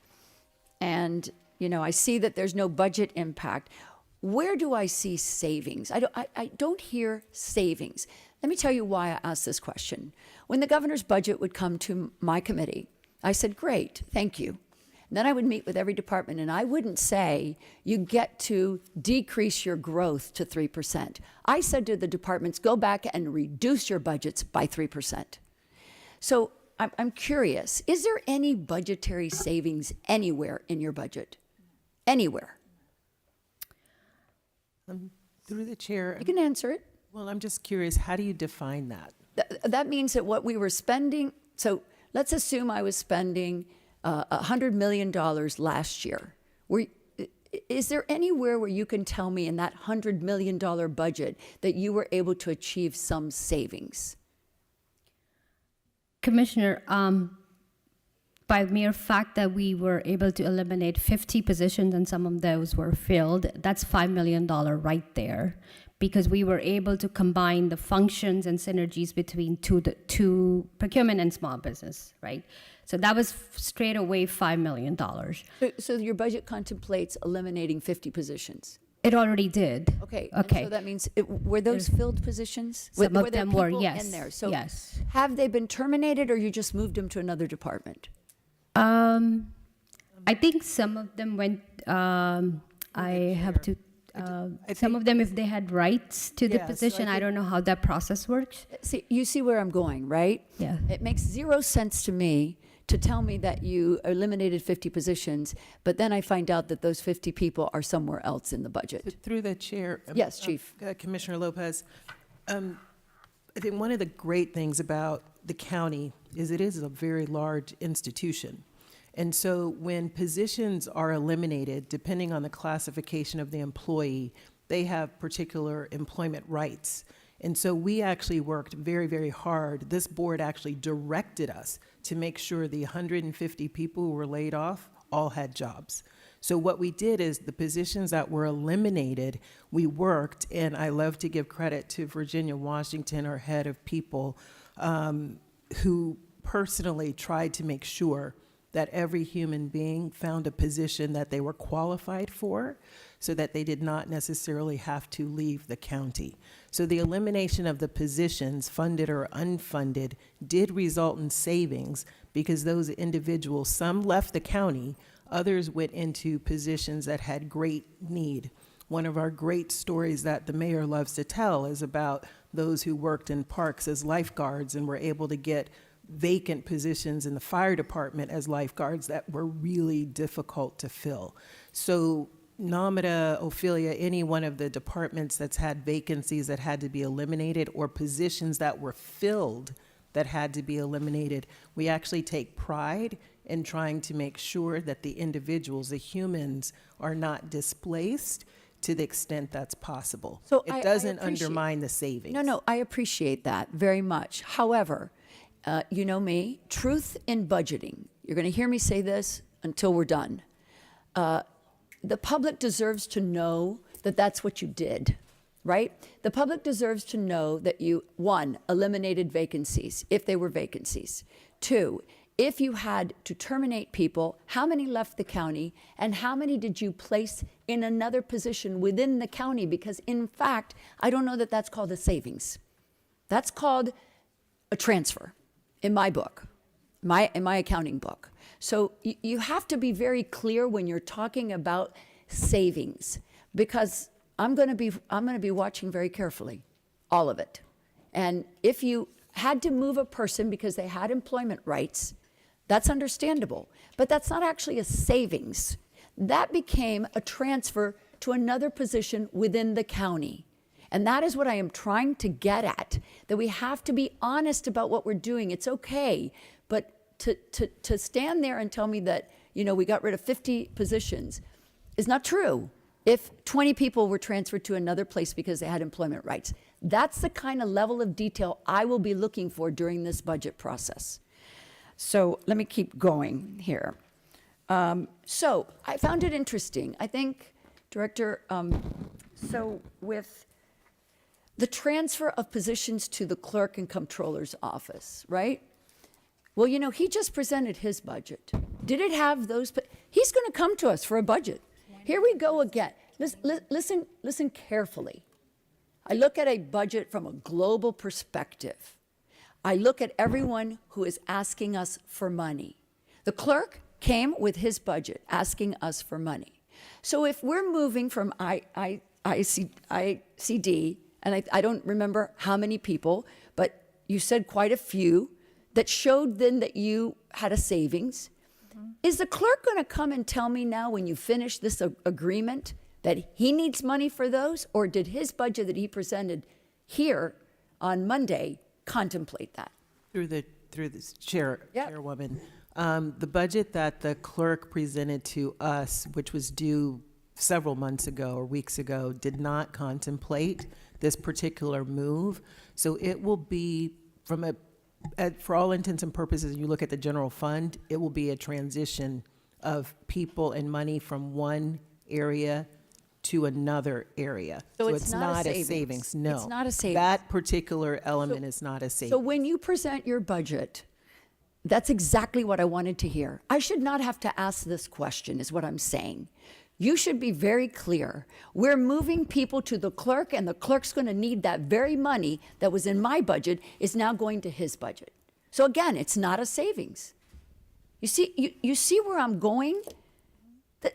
And, I see that there's no budget impact. Where do I see savings? I don't hear savings. Let me tell you why I asked this question. When the governor's budget would come to my committee, I said, great, thank you. Then I would meet with every department, and I wouldn't say you get to decrease your growth to 3%. I said to the departments, go back and reduce your budgets by 3%. So I'm curious, is there any budgetary savings anywhere in your budget? Anywhere? Through the chair, You can answer it. well, I'm just curious, how do you define that? That means that what we were spending, so let's assume I was spending $100 million last year. Is there anywhere where you can tell me in that $100 million budget that you were able to achieve some savings? Commissioner, by mere fact that we were able to eliminate 50 positions and some of those were filled, that's $5 million right there, because we were able to combine the functions and synergies between two procurement and small business, right? So that was straight away $5 million. So your budget contemplates eliminating 50 positions? It already did. Okay. and Okay. So that means, were those filled positions? Some Were of there them were, people yes. in there? So yes. have they been terminated, or you just moved them to another department? I think some of them went, I have to, some of them, if they had rights to the Yeah, so I position, I think- don't know how that process works. You see where I'm going, right? Yeah. It makes zero sense to me to tell me that you eliminated 50 positions, but then I find out that those 50 people are somewhere else in the budget. Through the chair. Yes, Chief. Commissioner Lopez, I think one of the great things about the county is it is a very large institution. And so when positions are eliminated, depending on the classification of the employee, they have particular employment rights. And so we actually worked very, very hard. This board actually directed us to make sure the 150 people who were laid off all had jobs. So what we did is the positions that were eliminated, we worked, and I love to give credit to Virginia Washington, our head of people, who personally tried to make sure that every human being found a position that they were qualified for so that they did not necessarily have to leave the county. So the elimination of the positions, funded or unfunded, did result in savings because those individuals, some left the county, others went into positions that had great need. One of our great stories that the mayor loves to tell is about those who worked in parks as lifeguards and were able to get vacant positions in the fire department as lifeguards that were really difficult to fill. So Namita, Ophelia, any one of the departments that's had vacancies that had to be eliminated or positions that were filled that had to be eliminated, we actually take pride in trying to make sure that the individuals, the humans, are not displaced to the extent that's possible. So it I doesn't appreciate- undermine the savings. No, I appreciate that very much. However, you know me, truth in budgeting. You're going to hear me say this until we're done. The public deserves to know that that's what you did, right? The public deserves to know that you, one, eliminated vacancies, if they were vacancies. Two, if you had to terminate people, how many left the county and how many did you place in another position within the county? Because in fact, I don't know that that's called a savings. That's called a transfer in my book, in my accounting book. So you have to be very clear when you're talking about savings, because I'm going to be watching very carefully, all of it. And if you had to move a person because they had employment rights, that's understandable, but that's not actually a savings. That became a transfer to another position within the county. And that is what I am trying to get at, that we have to be honest about what we're doing. It's okay, but to stand there and tell me that, we got rid of 50 positions is not true. If 20 people were transferred to another place because they had employment rights, that's the kind of level of detail I will be looking for during this budget process. So let me keep going here. So I found it interesting. I think, Director, so with the transfer of positions to the clerk and comptroller's office, right? Well, he just presented his budget. Did it have those? He's going to come to us for a budget. Here we go again. Listen carefully. I look at a budget from a global perspective. I look at everyone who is asking us for money. The clerk came with his budget asking us for money. So if we're moving from ICD, and I don't remember how many people, but you said quite a few, that showed then that you had a savings. Is the clerk going to come and tell me now when you finish this agreement that he needs money for those? Or did his budget that he presented here on Monday contemplate that? Through the chair, Yep. Chairwoman, the budget that the clerk presented to us, which was due several months ago or weeks ago, did not contemplate this particular move. So it will be for all intents and purposes, you look at the general fund, it will be a transition of people and money from one area to another area. So it's not a a savings. savings, no. It's not a savings. That particular element is not a savings. So when you present your budget, that's exactly what I wanted to hear. I should not have to ask this question, is what I'm saying. You should be very clear. We're moving people to the clerk, and the clerk's going to need that very money that was in my budget is now going to his budget. So again, it's not a savings. You see where I'm going?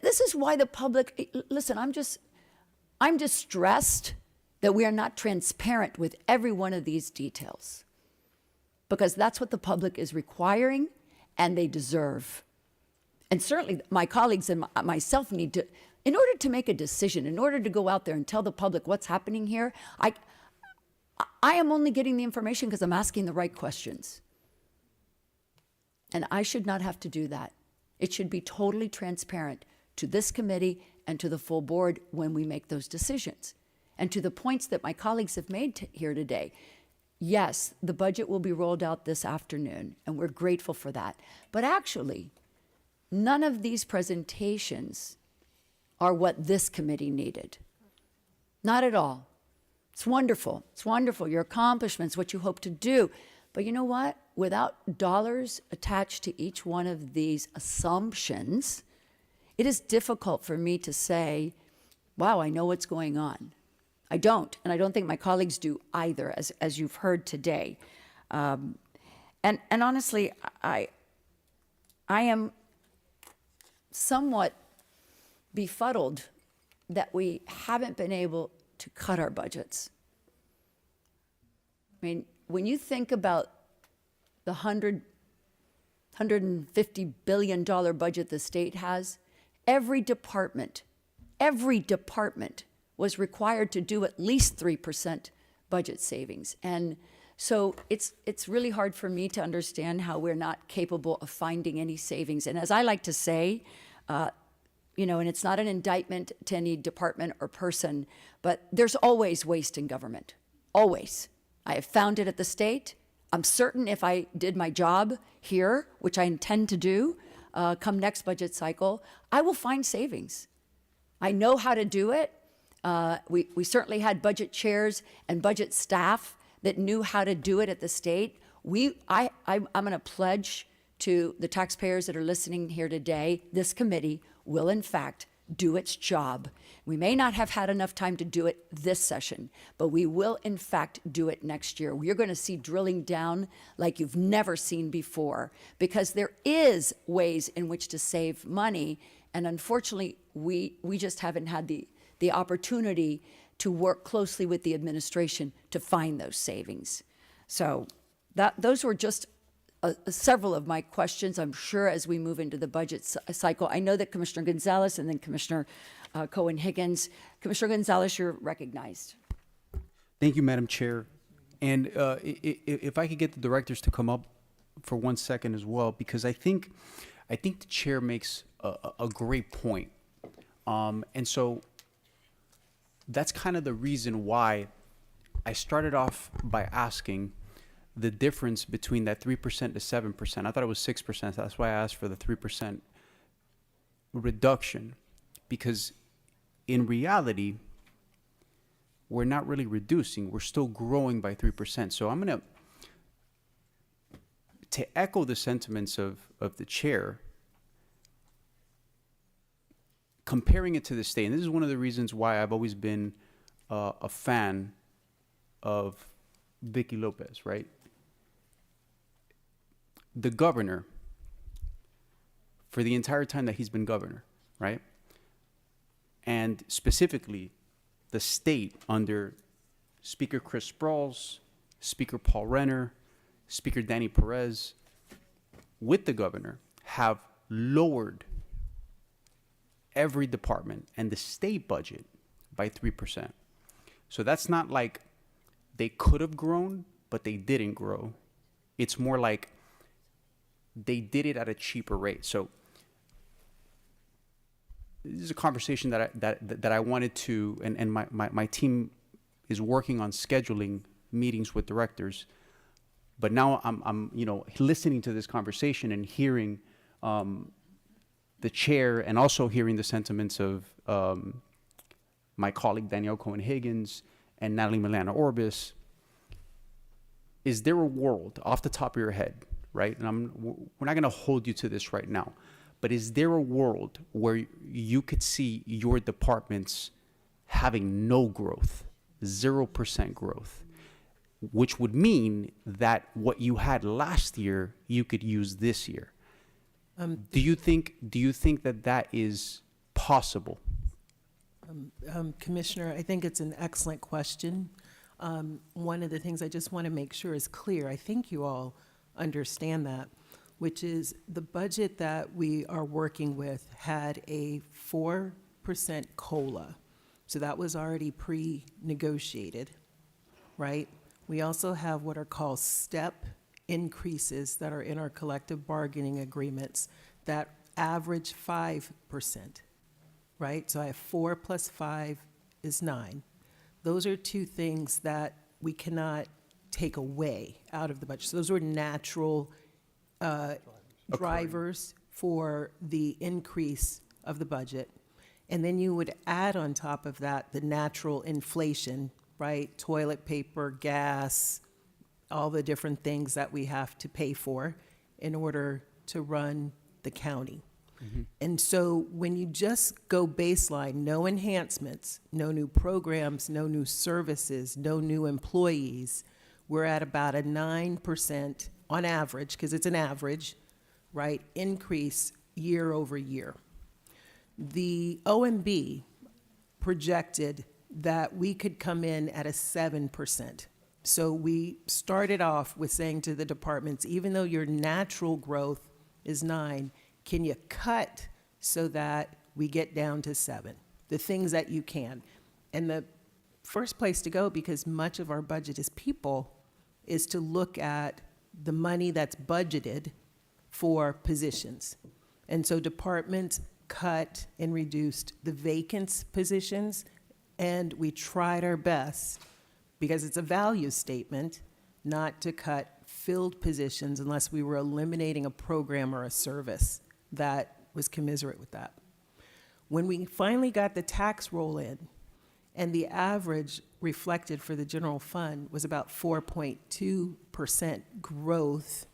This is why the public, listen, I'm distressed that we are not transparent with every one of these details, because that's what the public is requiring and they deserve. And certainly my colleagues and myself need to, in order to make a decision, in order to go out there and tell the public what's happening here, I am only getting the information because I'm asking the right questions. And I should not have to do that. It should be totally transparent to this committee and to the full board when we make those decisions. And to the points that my colleagues have made here today, yes, the budget will be rolled out this afternoon, and we're grateful for that. But actually, none of these presentations are what this committee needed. Not at all. It's wonderful. It's wonderful. Your accomplishments, what you hope to do. But you know what? Without dollars attached to each one of these assumptions, it is difficult for me to say, wow, I know what's going on. I don't, and I don't think my colleagues do either, as you've heard today. And honestly, I am somewhat befuddled that we haven't been able to cut our budgets. I mean, when you think about the $150 billion budget the state has, every department was required to do at least 3% budget savings. And so it's really hard for me to understand how we're not capable of finding any savings. And as I like to say, and it's not an indictment to any department or person, but there's always waste in government, always. I have found it at the state. I'm certain if I did my job here, which I intend to do, come next budget cycle, I will find savings. I know how to do it. We certainly had budget chairs and budget staff that knew how to do it at the state. I'm going to pledge to the taxpayers that are listening here today, this committee will in fact do its job. We may not have had enough time to do it this session, but we will in fact do it next year. You're going to see drilling down like you've never seen before, because there is ways in which to save money, and unfortunately we just haven't had the opportunity to work closely with the administration to find those savings. So those were just several of my questions, I'm sure, as we move into the budget cycle. I know that Commissioner Gonzalez and then Commissioner Cohen-Higgins. Commissioner Gonzalez, you're recognized. Thank you, Madam Chair. And if I could get the directors to come up for 1 second as well, because I think the chair makes a great point. And so that's kind of the reason why I started off by asking the difference between that 3% to 7%. I thought it was 6%. That's why I asked for the 3% reduction, because in reality, we're not really reducing. We're still growing by 3%. So I'm going to echo the sentiments of the chair, comparing it to the state. And this is one of the reasons why I've always been a fan of Vicky Lopez, right? The governor, for the entire time that he's been governor, right? And specifically, the state under Speaker Chris Sprouls, Speaker Paul Renner, Speaker Danny Perez, with the governor, have lowered every department and the state budget by 3%. So that's not like they could have grown, but they didn't grow. It's more like they did it at a cheaper rate. So this is a conversation that I wanted to, and my team is working on scheduling meetings with directors. But now I'm listening to this conversation and hearing the chair, and also hearing the sentiments of my colleague Danielle Cohen-Higgins and Natalie Milana Orbis. Is there a world, off the top of your head, right? And we're not going to hold you to this right now, but is there a world where you could see your departments having no growth, 0% growth, which would mean that what you had last year, you could use this year? Do you think that is possible? Commissioner, I think it's an excellent question. One of the things I just want to make sure is clear, I think you all understand that, which is the budget that we are working with had a 4% COLA. So that was already pre-negotiated, right? We also have what are called step increases that are in our collective bargaining agreements that average 5%, right? So I have 4 plus 5 is 9. Those are two things that we cannot take away out of the budget. So those were natural drivers for the increase of the budget. And then you would add on top of that the natural inflation, right? Toilet paper, gas, all the different things that we have to pay for in order to run the county. Mm-hmm. And so when you just go baseline, no enhancements, no new programs, no new services, no new employees, we're at about a 9% on average, because it's an average, right, increase year over year. The OMB projected that we could come in at a 7%. So we started off with saying to the departments, even though your natural growth is 9, can you cut so that we get down to 7? The things that you can. And the first place to go, because much of our budget is people, is to look at the money that's budgeted for positions. And so departments cut and reduced the vacant positions, and we tried our best, because it's a value statement, not to cut filled positions unless we were eliminating a program or a service that was commensurate with that. When we finally got the tax roll in, and the average reflected for the general fund was about 4.2% growth,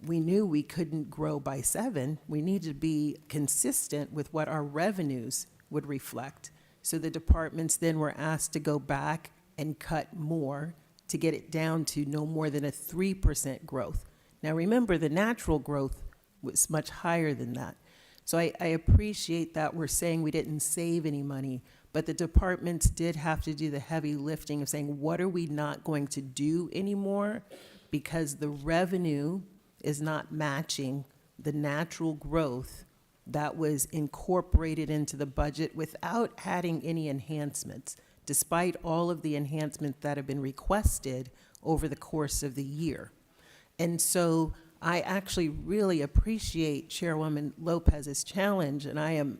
we knew we couldn't grow by 7. We needed to be consistent with what our revenues would reflect. So the departments then were asked to go back and cut more to get it down to no more than a 3% growth. Now remember, the natural growth was much higher than that. So I appreciate that we're saying we didn't save any money, but the departments did have to do the heavy lifting of saying, what are we not going to do anymore? Because the revenue is not matching the natural growth that was incorporated into the budget without adding any enhancements, despite all of the enhancements that have been requested over the course of the year. And so I actually really appreciate Chairwoman Lopez's challenge, and I am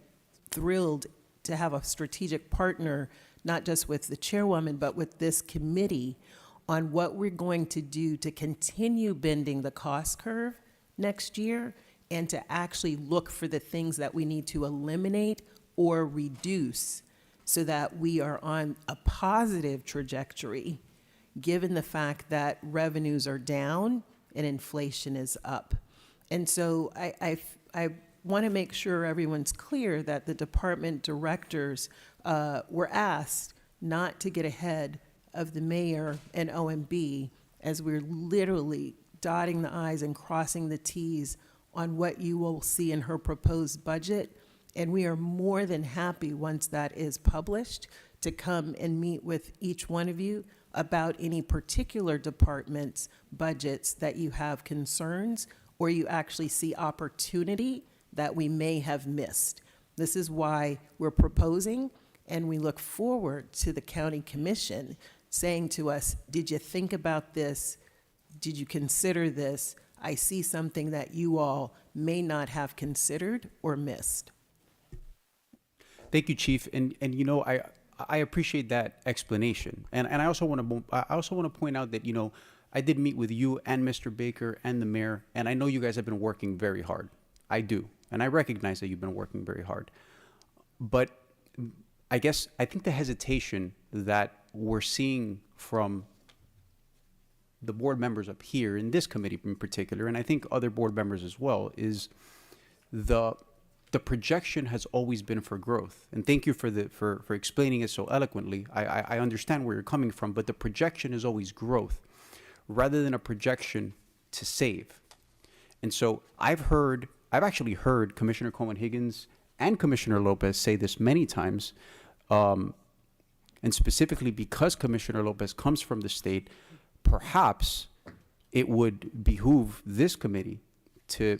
thrilled to have a strategic partner, not just with the chairwoman, but with this committee on what we're going to do to continue bending the cost curve next year and to actually look for the things that we need to eliminate or reduce so that we are on a positive trajectory, given the fact that revenues are down and inflation is up. And so I want to make sure everyone's clear that the department directors were asked not to get ahead of the mayor and OMB as we're literally dotting the I's and crossing the T's on what you will see in her proposed budget. And we are more than happy, once that is published, to come and meet with each one of you about any particular department's budgets that you have concerns or you actually see opportunity that we may have missed. This is why we're proposing, and we look forward to the county commission saying to us, did you think about this? Did you consider this? I see something that you all may not have considered or missed. Thank you, Chief. And you know, I appreciate that explanation. And I also want to point out that, you know, I did meet with you and Mr. Baker and the mayor, and I know you guys have been working very hard. I do. And I recognize that you've been working very hard. But I think the hesitation that we're seeing from the board members up here in this committee in particular, and I think other board members as well, is the projection has always been for growth. And thank you for explaining it so eloquently. I understand where you're coming from, but the projection is always growth rather than a projection to save. And so I've actually heard Commissioner Cohen-Higgins and Commissioner Lopez say this many times, and specifically because Commissioner Lopez comes from the state, perhaps it would behoove this committee to,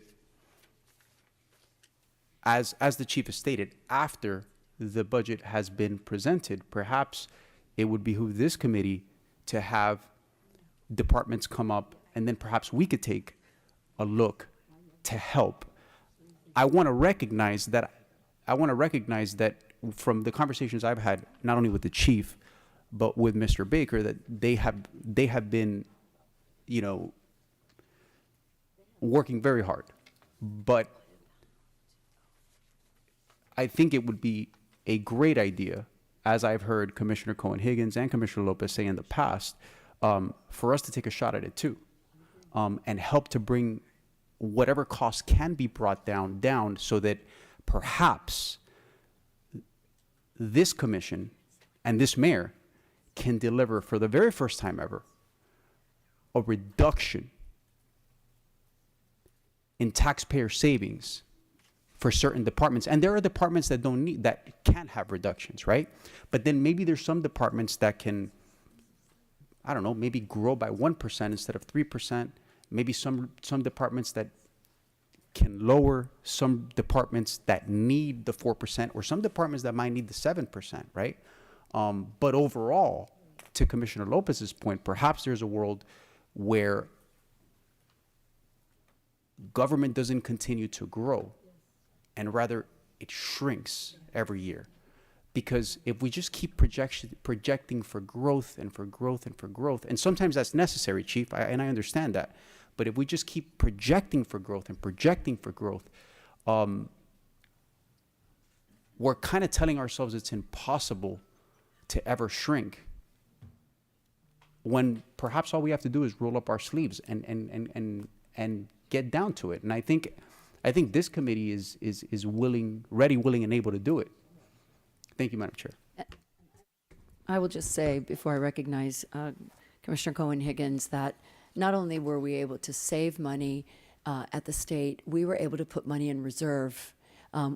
as the chief has stated, after the budget has been presented, perhaps it would behoove this committee to have departments come up, and then perhaps we could take a look to help. I want to recognize that from the conversations I've had, not only with the chief, but with Mr. Baker, that they have been, you know, working very hard. But I think it would be a great idea, as I've heard Commissioner Cohen-Higgins and Commissioner Lopez say in the past, for us to take a shot at it too, and help to bring whatever costs can be brought down so that perhaps this commission and this mayor can deliver for the very first time ever a reduction in taxpayer savings for certain departments. And there are departments that can't have reductions, right? But then maybe there's some departments that can, I don't know, maybe grow by 1% instead of 3%. Maybe some departments that can lower, some departments that need the 4%, or some departments that might need the 7%, right? But overall, to Commissioner Lopez's point, perhaps there's a world where government doesn't continue to grow, and rather it shrinks every year. Because if we just keep projecting for growth and for growth and for growth, and sometimes that's necessary, Chief, and I understand that, but if we just keep projecting for growth and projecting for growth, we're kind of telling ourselves it's impossible to ever shrink, when perhaps all we have to do is roll up our sleeves and get down to it. And I think this committee is ready, willing, and able to do it. Thank you, Madam Chair. I will just say, before I recognize Commissioner Cohen-Higgins, that not only were we able to save money at the state, we were able to put money in reserve,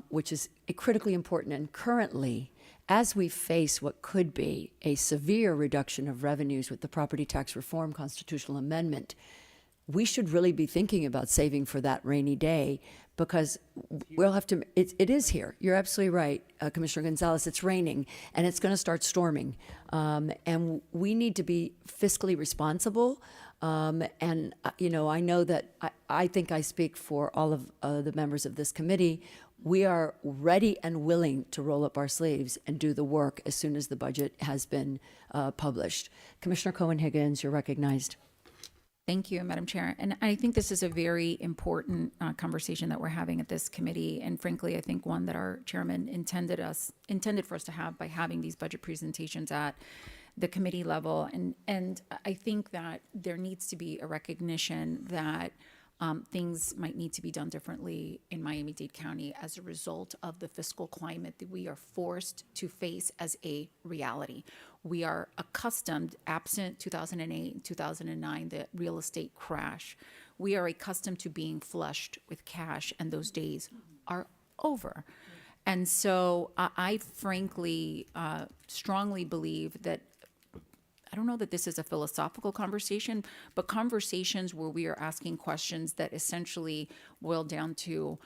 which is critically important. And currently, as we face what could be a severe reduction of revenues with the property tax reform constitutional amendment, we should really be thinking about saving for that rainy day, because we'll have to, it is here. You're absolutely right, Commissioner Gonzalez. It's raining and it's going to start storming. And we need to be fiscally responsible. And, you know, I know that I think I speak for all of the members of this committee. We are ready and willing to roll up our sleeves and do the work as soon as the budget has been published. Commissioner Cohen-Higgins, you're recognized. Thank you, Madam Chair. And I think this is a very important conversation that we're having at this committee. And frankly, I think one that our chairman intended for us to have by having these budget presentations at the committee level. And I think that there needs to be a recognition that things might need to be done differently in Miami-Dade County as a result of the fiscal climate that we are forced to face as a reality. We are accustomed, absent 2008 and 2009, the real estate crash, we are accustomed to being flushed with cash, and those days are over. And so I frankly strongly believe that, I don't know that this is a philosophical conversation, but conversations where we are asking questions that essentially boil down to,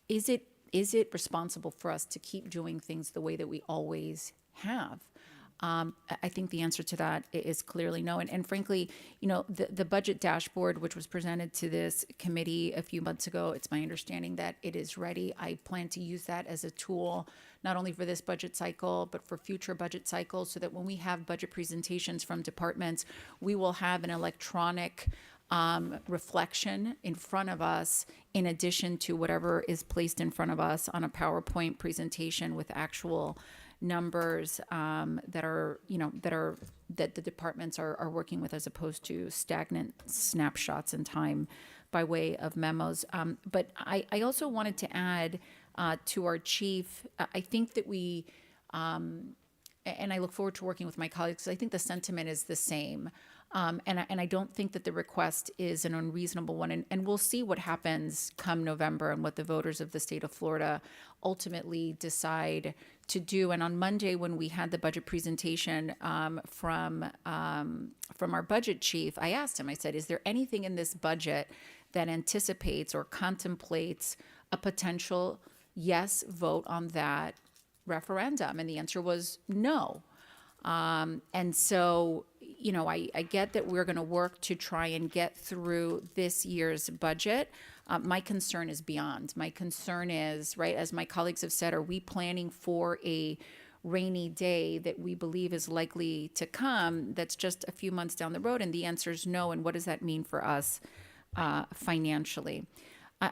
is it responsible for us to keep doing things the way that we always have? I think the answer to that is clearly no. And frankly, the budget dashboard, which was presented to this committee a few months ago, it's my understanding that it is ready. I plan to use that as a tool, not only for this budget cycle, but for future budget cycles, so that when we have budget presentations from departments, we will have an electronic reflection in front of us, in addition to whatever is placed in front of us on a PowerPoint presentation with actual numbers that the departments are working with, as opposed to stagnant snapshots in time by way of memos. But I also wanted to add to our chief, I think that we, and I look forward to working with my colleagues, 'cause I think the sentiment is the same. And I don't think that the request is an unreasonable one. And we'll see what happens come November and what the voters of the state of Florida ultimately decide to do. And on Monday, when we had the budget presentation from our budget chief, I asked him, I said, is there anything in this budget that anticipates or contemplates a potential yes vote on that referendum? And the answer was no. And so, I get that we're going to work to try and get through this year's budget. My concern is beyond. My concern is, right, as my colleagues have said, are we planning for a rainy day that we believe is likely to come that's just a few months down the road? And the answer is no. And what does that mean for us financially?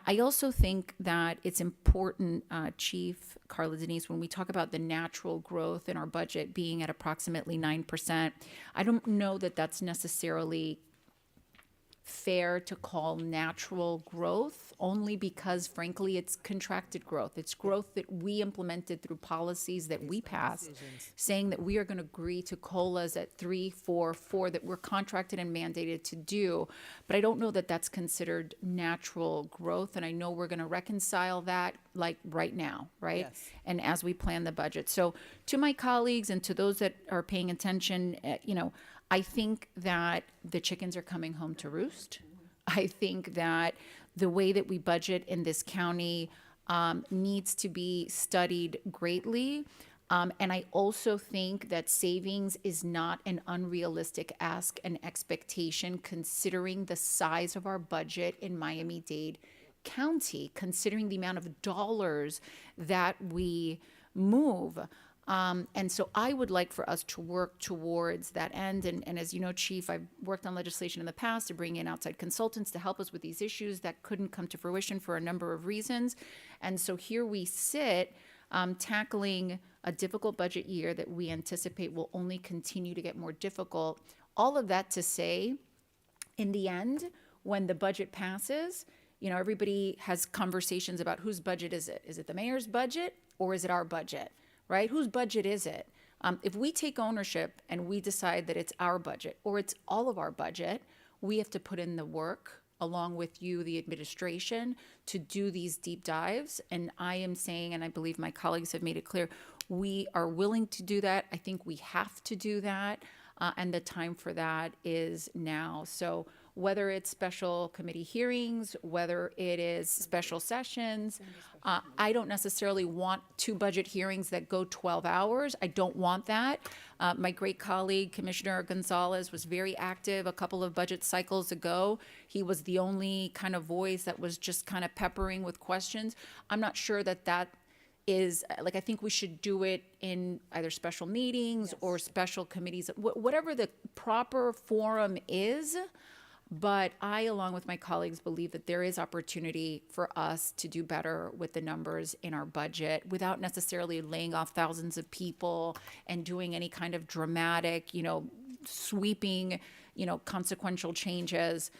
I also think that it's important, Chief Carla Denise, when we talk about the natural growth in our budget being at approximately 9%, I don't know that that's necessarily fair to call natural growth, only because, frankly, it's contracted growth. It's growth that we implemented through policies that we passed, saying that we are going to agree to COLAs at 3, 4, 4 that we're contracted and mandated to do. But I don't know that that's considered natural growth. And I know we're going to reconcile that like right now, right? Yes. And as we plan the budget. So to my colleagues and to those that are paying attention, I think that the chickens are coming home to roost. I think that the way that we budget in this county needs to be studied greatly. And I also think that savings is not an unrealistic ask and expectation, considering the size of our budget in Miami-Dade County, considering the amount of dollars that we move. And so I would like for us to work towards that end. And as you know, Chief, I've worked on legislation in the past to bring in outside consultants to help us with these issues that couldn't come to fruition for a number of reasons. And so here we sit tackling a difficult budget year that we anticipate will only continue to get more difficult. All of that to say, in the end, when the budget passes, everybody has conversations about whose budget is it? Is it the mayor's budget or is it our budget? Right? Whose budget is it? If we take ownership and we decide that it's our budget or it's all of our budget, we have to put in the work along with you, the administration, to do these deep dives. And I am saying, and I believe my colleagues have made it clear, we are willing to do that. I think we have to do that. And the time for that is now. So whether it's special committee hearings, whether it is special sessions, I don't necessarily want 2 budget hearings that go 12 hours. I don't want that. My great colleague, Commissioner Gonzalez, was very active a couple of budget cycles ago. He was the only kind of voice that was just kind of peppering with questions. I'm not sure that is, I think we should do it in either special meetings or special committees, whatever the proper forum is. But I, along with my colleagues, believe that there is opportunity for us to do better with the numbers in our budget without necessarily laying off thousands of people and doing any kind of dramatic, sweeping, consequential changes.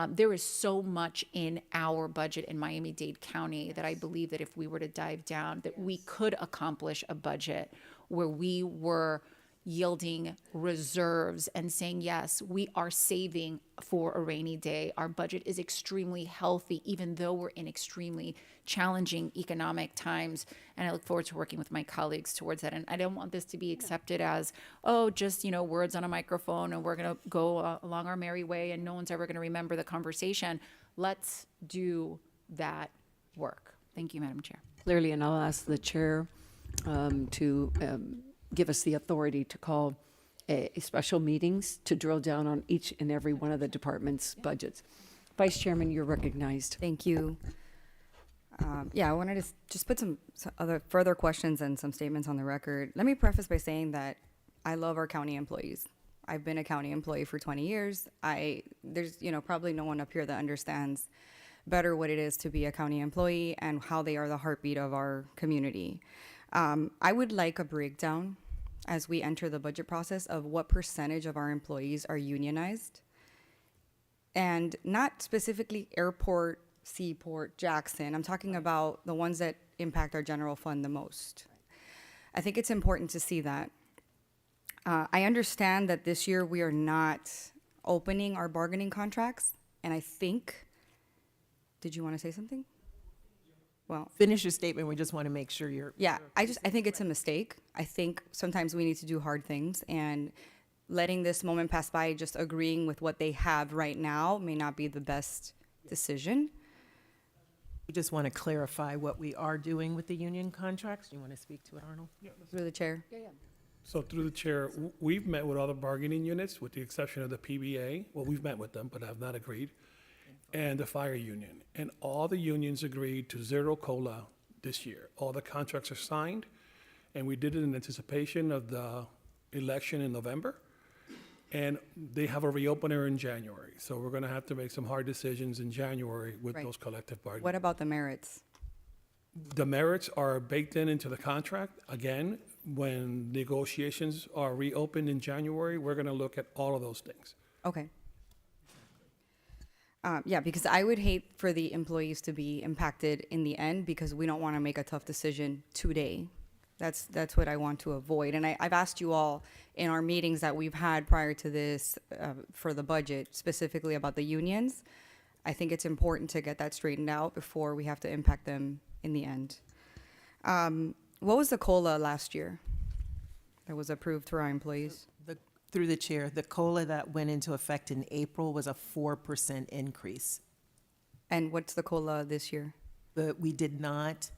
There is so much in our budget in Miami-Dade County that I believe that if we were to dive down, that we could accomplish a budget where we were yielding reserves and saying, yes, we are saving for a rainy day. Our budget is extremely healthy, even though we're in extremely challenging economic times. And I look forward to working with my colleagues towards that. And I don't want this to be accepted as, oh, just, words on a microphone and we're going to go along our merry way and no one's ever going to remember the conversation. Let's do that work. Thank you, Madam Chair. Clearly, and I'll ask the chair to give us the authority to call special meetings to drill down on each and every one of the department's budgets. Vice Chairman, you're recognized. Thank you. Yeah, I wanted to just put some other further questions and some statements on the record. Let me preface by saying that I love our county employees. I've been a county employee for 20 years. There's probably no one up here that understands better what it is to be a county employee and how they are the heartbeat of our community. I would like a breakdown as we enter the budget process of what percentage of our employees are unionized, and not specifically airport, seaport, Jackson. I'm talking about the ones that impact our general fund the most. I think it's important to see that. I understand that this year we are not opening our bargaining contracts, and I think, did you want to say something? Well, Finish your statement, we just want to make sure you're. yeah, I think it's a mistake. I think sometimes we need to do hard things, and letting this moment pass by, just agreeing with what they have right now may not be the best decision. We just want to clarify what we are doing with the union contracts. Do you want to speak to it, Arnold? Through the chair. So through the chair, we've met with all the bargaining units, with the exception of the PBA. Well, we've met with them, but have not agreed, and the fire union. And all the unions agreed to zero COLA this year. All the contracts are signed, and we did it in anticipation of the election in November. And they have a reopener in January. So we're going to have to make some hard decisions in January with Right. those collective bargaining. What about the merits? The merits are baked into the contract. Again, when negotiations are reopened in January, we're going to look at all of those things. Okay. Yeah, because I would hate for the employees to be impacted in the end because we don't want to make a tough decision today. That's what I want to avoid. And I've asked you all in our meetings that we've had prior to this for the budget, specifically about the unions. I think it's important to get that straightened out before we have to impact them in the end. What was the COLA last year that was approved for our employees? Through the chair, the COLA that went into effect in April was a 4% increase. And what's the COLA this year? But we did not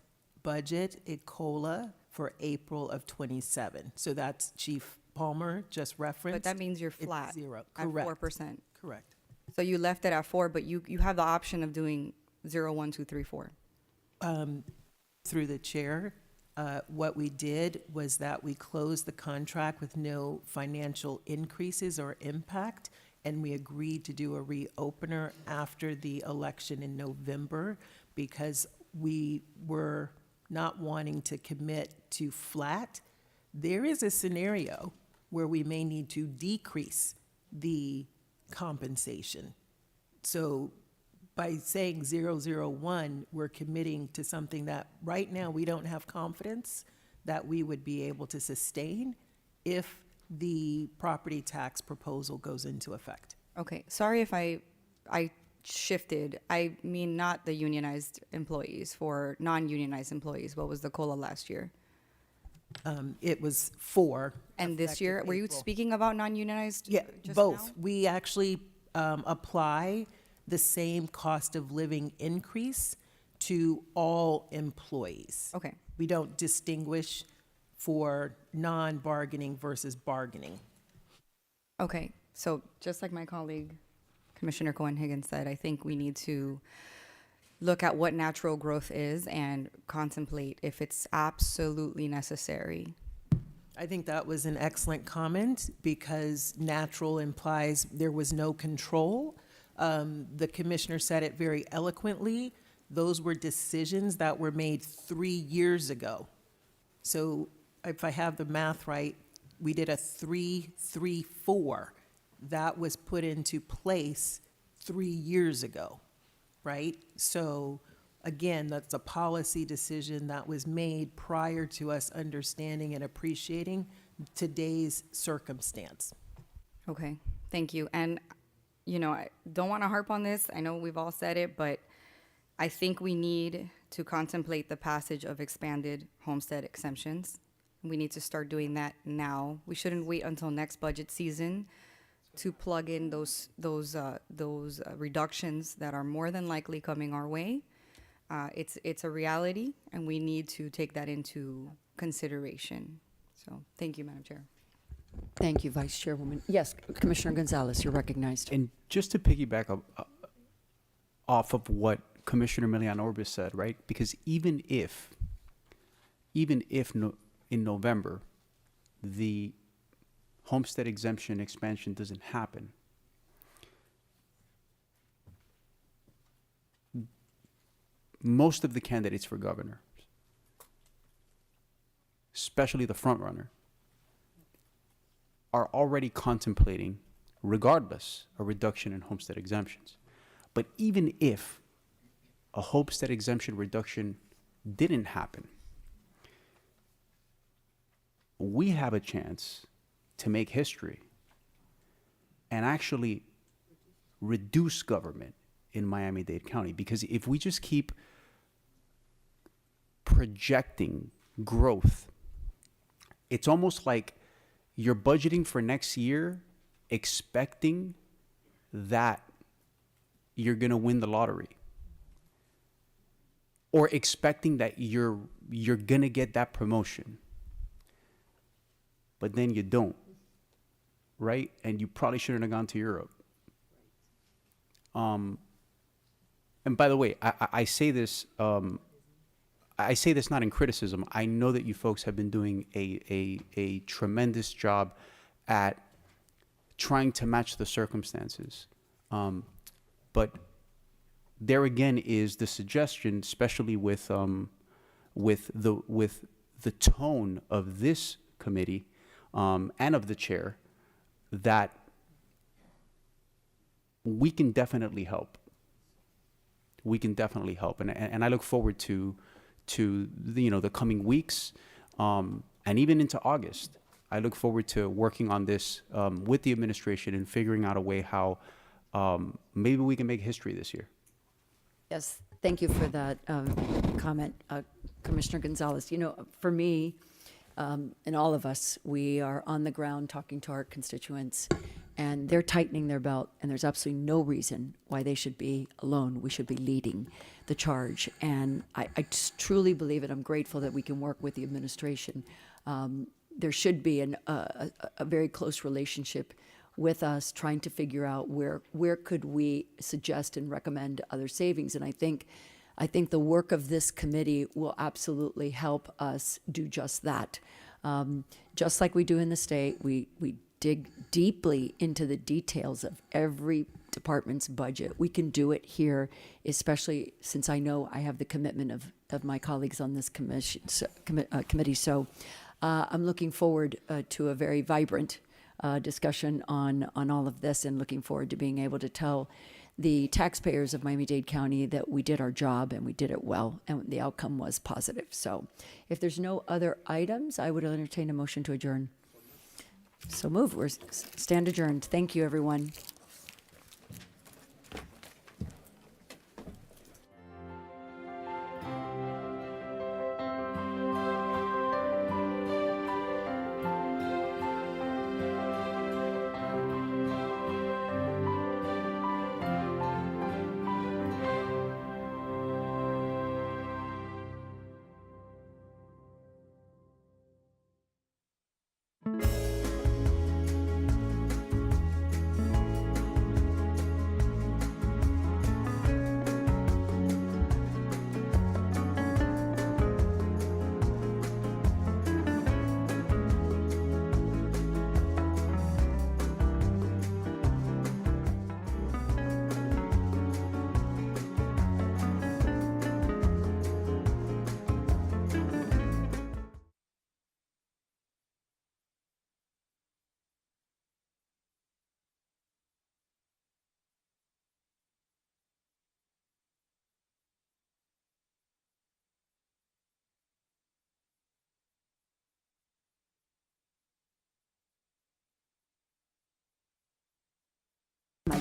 budget a COLA for April of '27. So that's Chief Palmer just referenced. But that means you're It's flat zero. at Correct. 4%. Correct. So you left it at 4, but you have the option of doing 0, 1, 2, 3, 4. Through the chair, what we did was that we closed the contract with no financial increases or impact, and we agreed to do a reopener after the election in November because we were not wanting to commit to flat. There is a scenario where we may need to decrease the compensation. So by saying 001, we're committing to something that right now we don't have confidence that we would be able to sustain if the property tax proposal goes into effect. Okay, sorry if I shifted. I mean not the unionized employees, for non-unionized employees. What was the COLA last year? It was 4. And this year, effective were you April. speaking about non-unionized? Yeah, just both. now? We actually apply the same cost of living increase to all employees. Okay, We don't distinguish for non-bargaining versus bargaining. okay. So just like my colleague, Commissioner Cohen-Higgins said, I think we need to look at what natural growth is and contemplate if it's absolutely necessary. I think that was an excellent comment because natural implies there was no control. The commissioner said it very eloquently. Those were decisions that were made 3 years ago. So if I have the math right, we did a 3-3-4. That was put into place 3 years ago, right? So again, that's a policy decision that was made prior to us understanding and appreciating today's circumstance. Okay, thank you. And, you know, I don't want to harp on this. I know we've all said it, but I think we need to contemplate the passage of expanded homestead exemptions. We need to start doing that now. We shouldn't wait until next budget season to plug in those reductions that are more than likely coming our way. It's a reality, and we need to take that into consideration. So, thank you, Madam Chair. Thank you, Vice Chairwoman. Yes, Commissioner Gonzalez, you're recognized. And just to piggyback off of what Commissioner Milian Orbis said, right? Because even if in November, the homestead exemption expansion doesn't happen, most of the candidates for governor, especially the front runner, are already contemplating, regardless, a reduction in homestead exemptions. But even if a homestead exemption reduction didn't happen, we have a chance to make history and actually reduce government in Miami-Dade County. Because if we just keep projecting growth, it's almost like you're budgeting for next year expecting that you're going to win the lottery, or expecting that you're going to get that promotion, but then you don't, right? And you probably shouldn't have gone to Europe. And by the way, I say this not in criticism. I know that you folks have been doing a tremendous job at trying to match the circumstances. But there again is the suggestion, especially with the tone of this committee and of the chair, that we can definitely help. We can definitely help, and I look forward to the coming weeks, and even into August. I look forward to working on this with the administration and figuring out a way how maybe we can make history this year. Yes, thank you for that comment, Commissioner Gonzalez. You know, for me, and all of us, we are on the ground talking to our constituents, and they're tightening their belt, and there's absolutely no reason why they should be alone. We should be leading the charge. And I just truly believe it. I'm grateful that we can work with the administration. There should be a very close relationship with us, trying to figure out where could we suggest and recommend other savings. And I think the work of this committee will absolutely help us do just that. Just like we do in the state, we dig deeply into the details of every department's budget. We can do it here, especially since I know I have the commitment of my colleagues on this committee. So I'm looking forward to a very vibrant discussion on all of this, and looking forward to being able to tell the taxpayers of Miami-Dade County that we did our job and we did it well, and the outcome was positive. So if there's no other items, I would entertain a motion to adjourn. So move. We're stand adjourned. Thank you, everyone.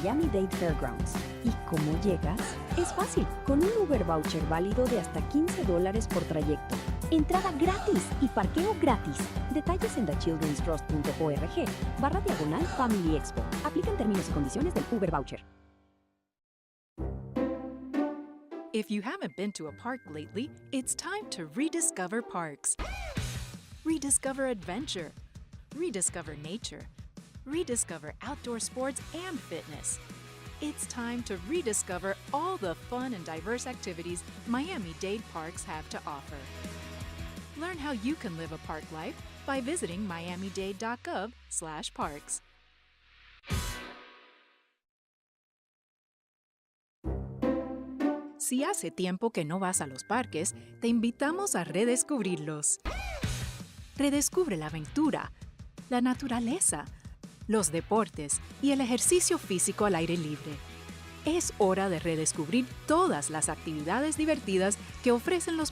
Miami-Dade Fairgrounds. ¿Y cómo llegas? Es fácil, con un Uber Voucher válido de hasta $15 por trayecto. Entrada gratis y parqueo gratis. Detalles en thechildrenstrust.org/Family Expo. Aplican términos y condiciones del Uber Voucher. If you haven't been to a park lately, it's time to rediscover parks. Rediscover adventure. Rediscover nature. Rediscover outdoor sports and fitness. It's time to rediscover all the fun and diverse activities Miami-Dade parks have to offer. Learn how you can live a park life by visiting miamidade.gov/parks. Si hace tiempo que no vas a los parques, te invitamos a redescubrirlos. Redescubre la aventura, la naturaleza, los deportes y el ejercicio físico al aire libre. Es hora de redescubrir todas las actividades divertidas que ofrecen los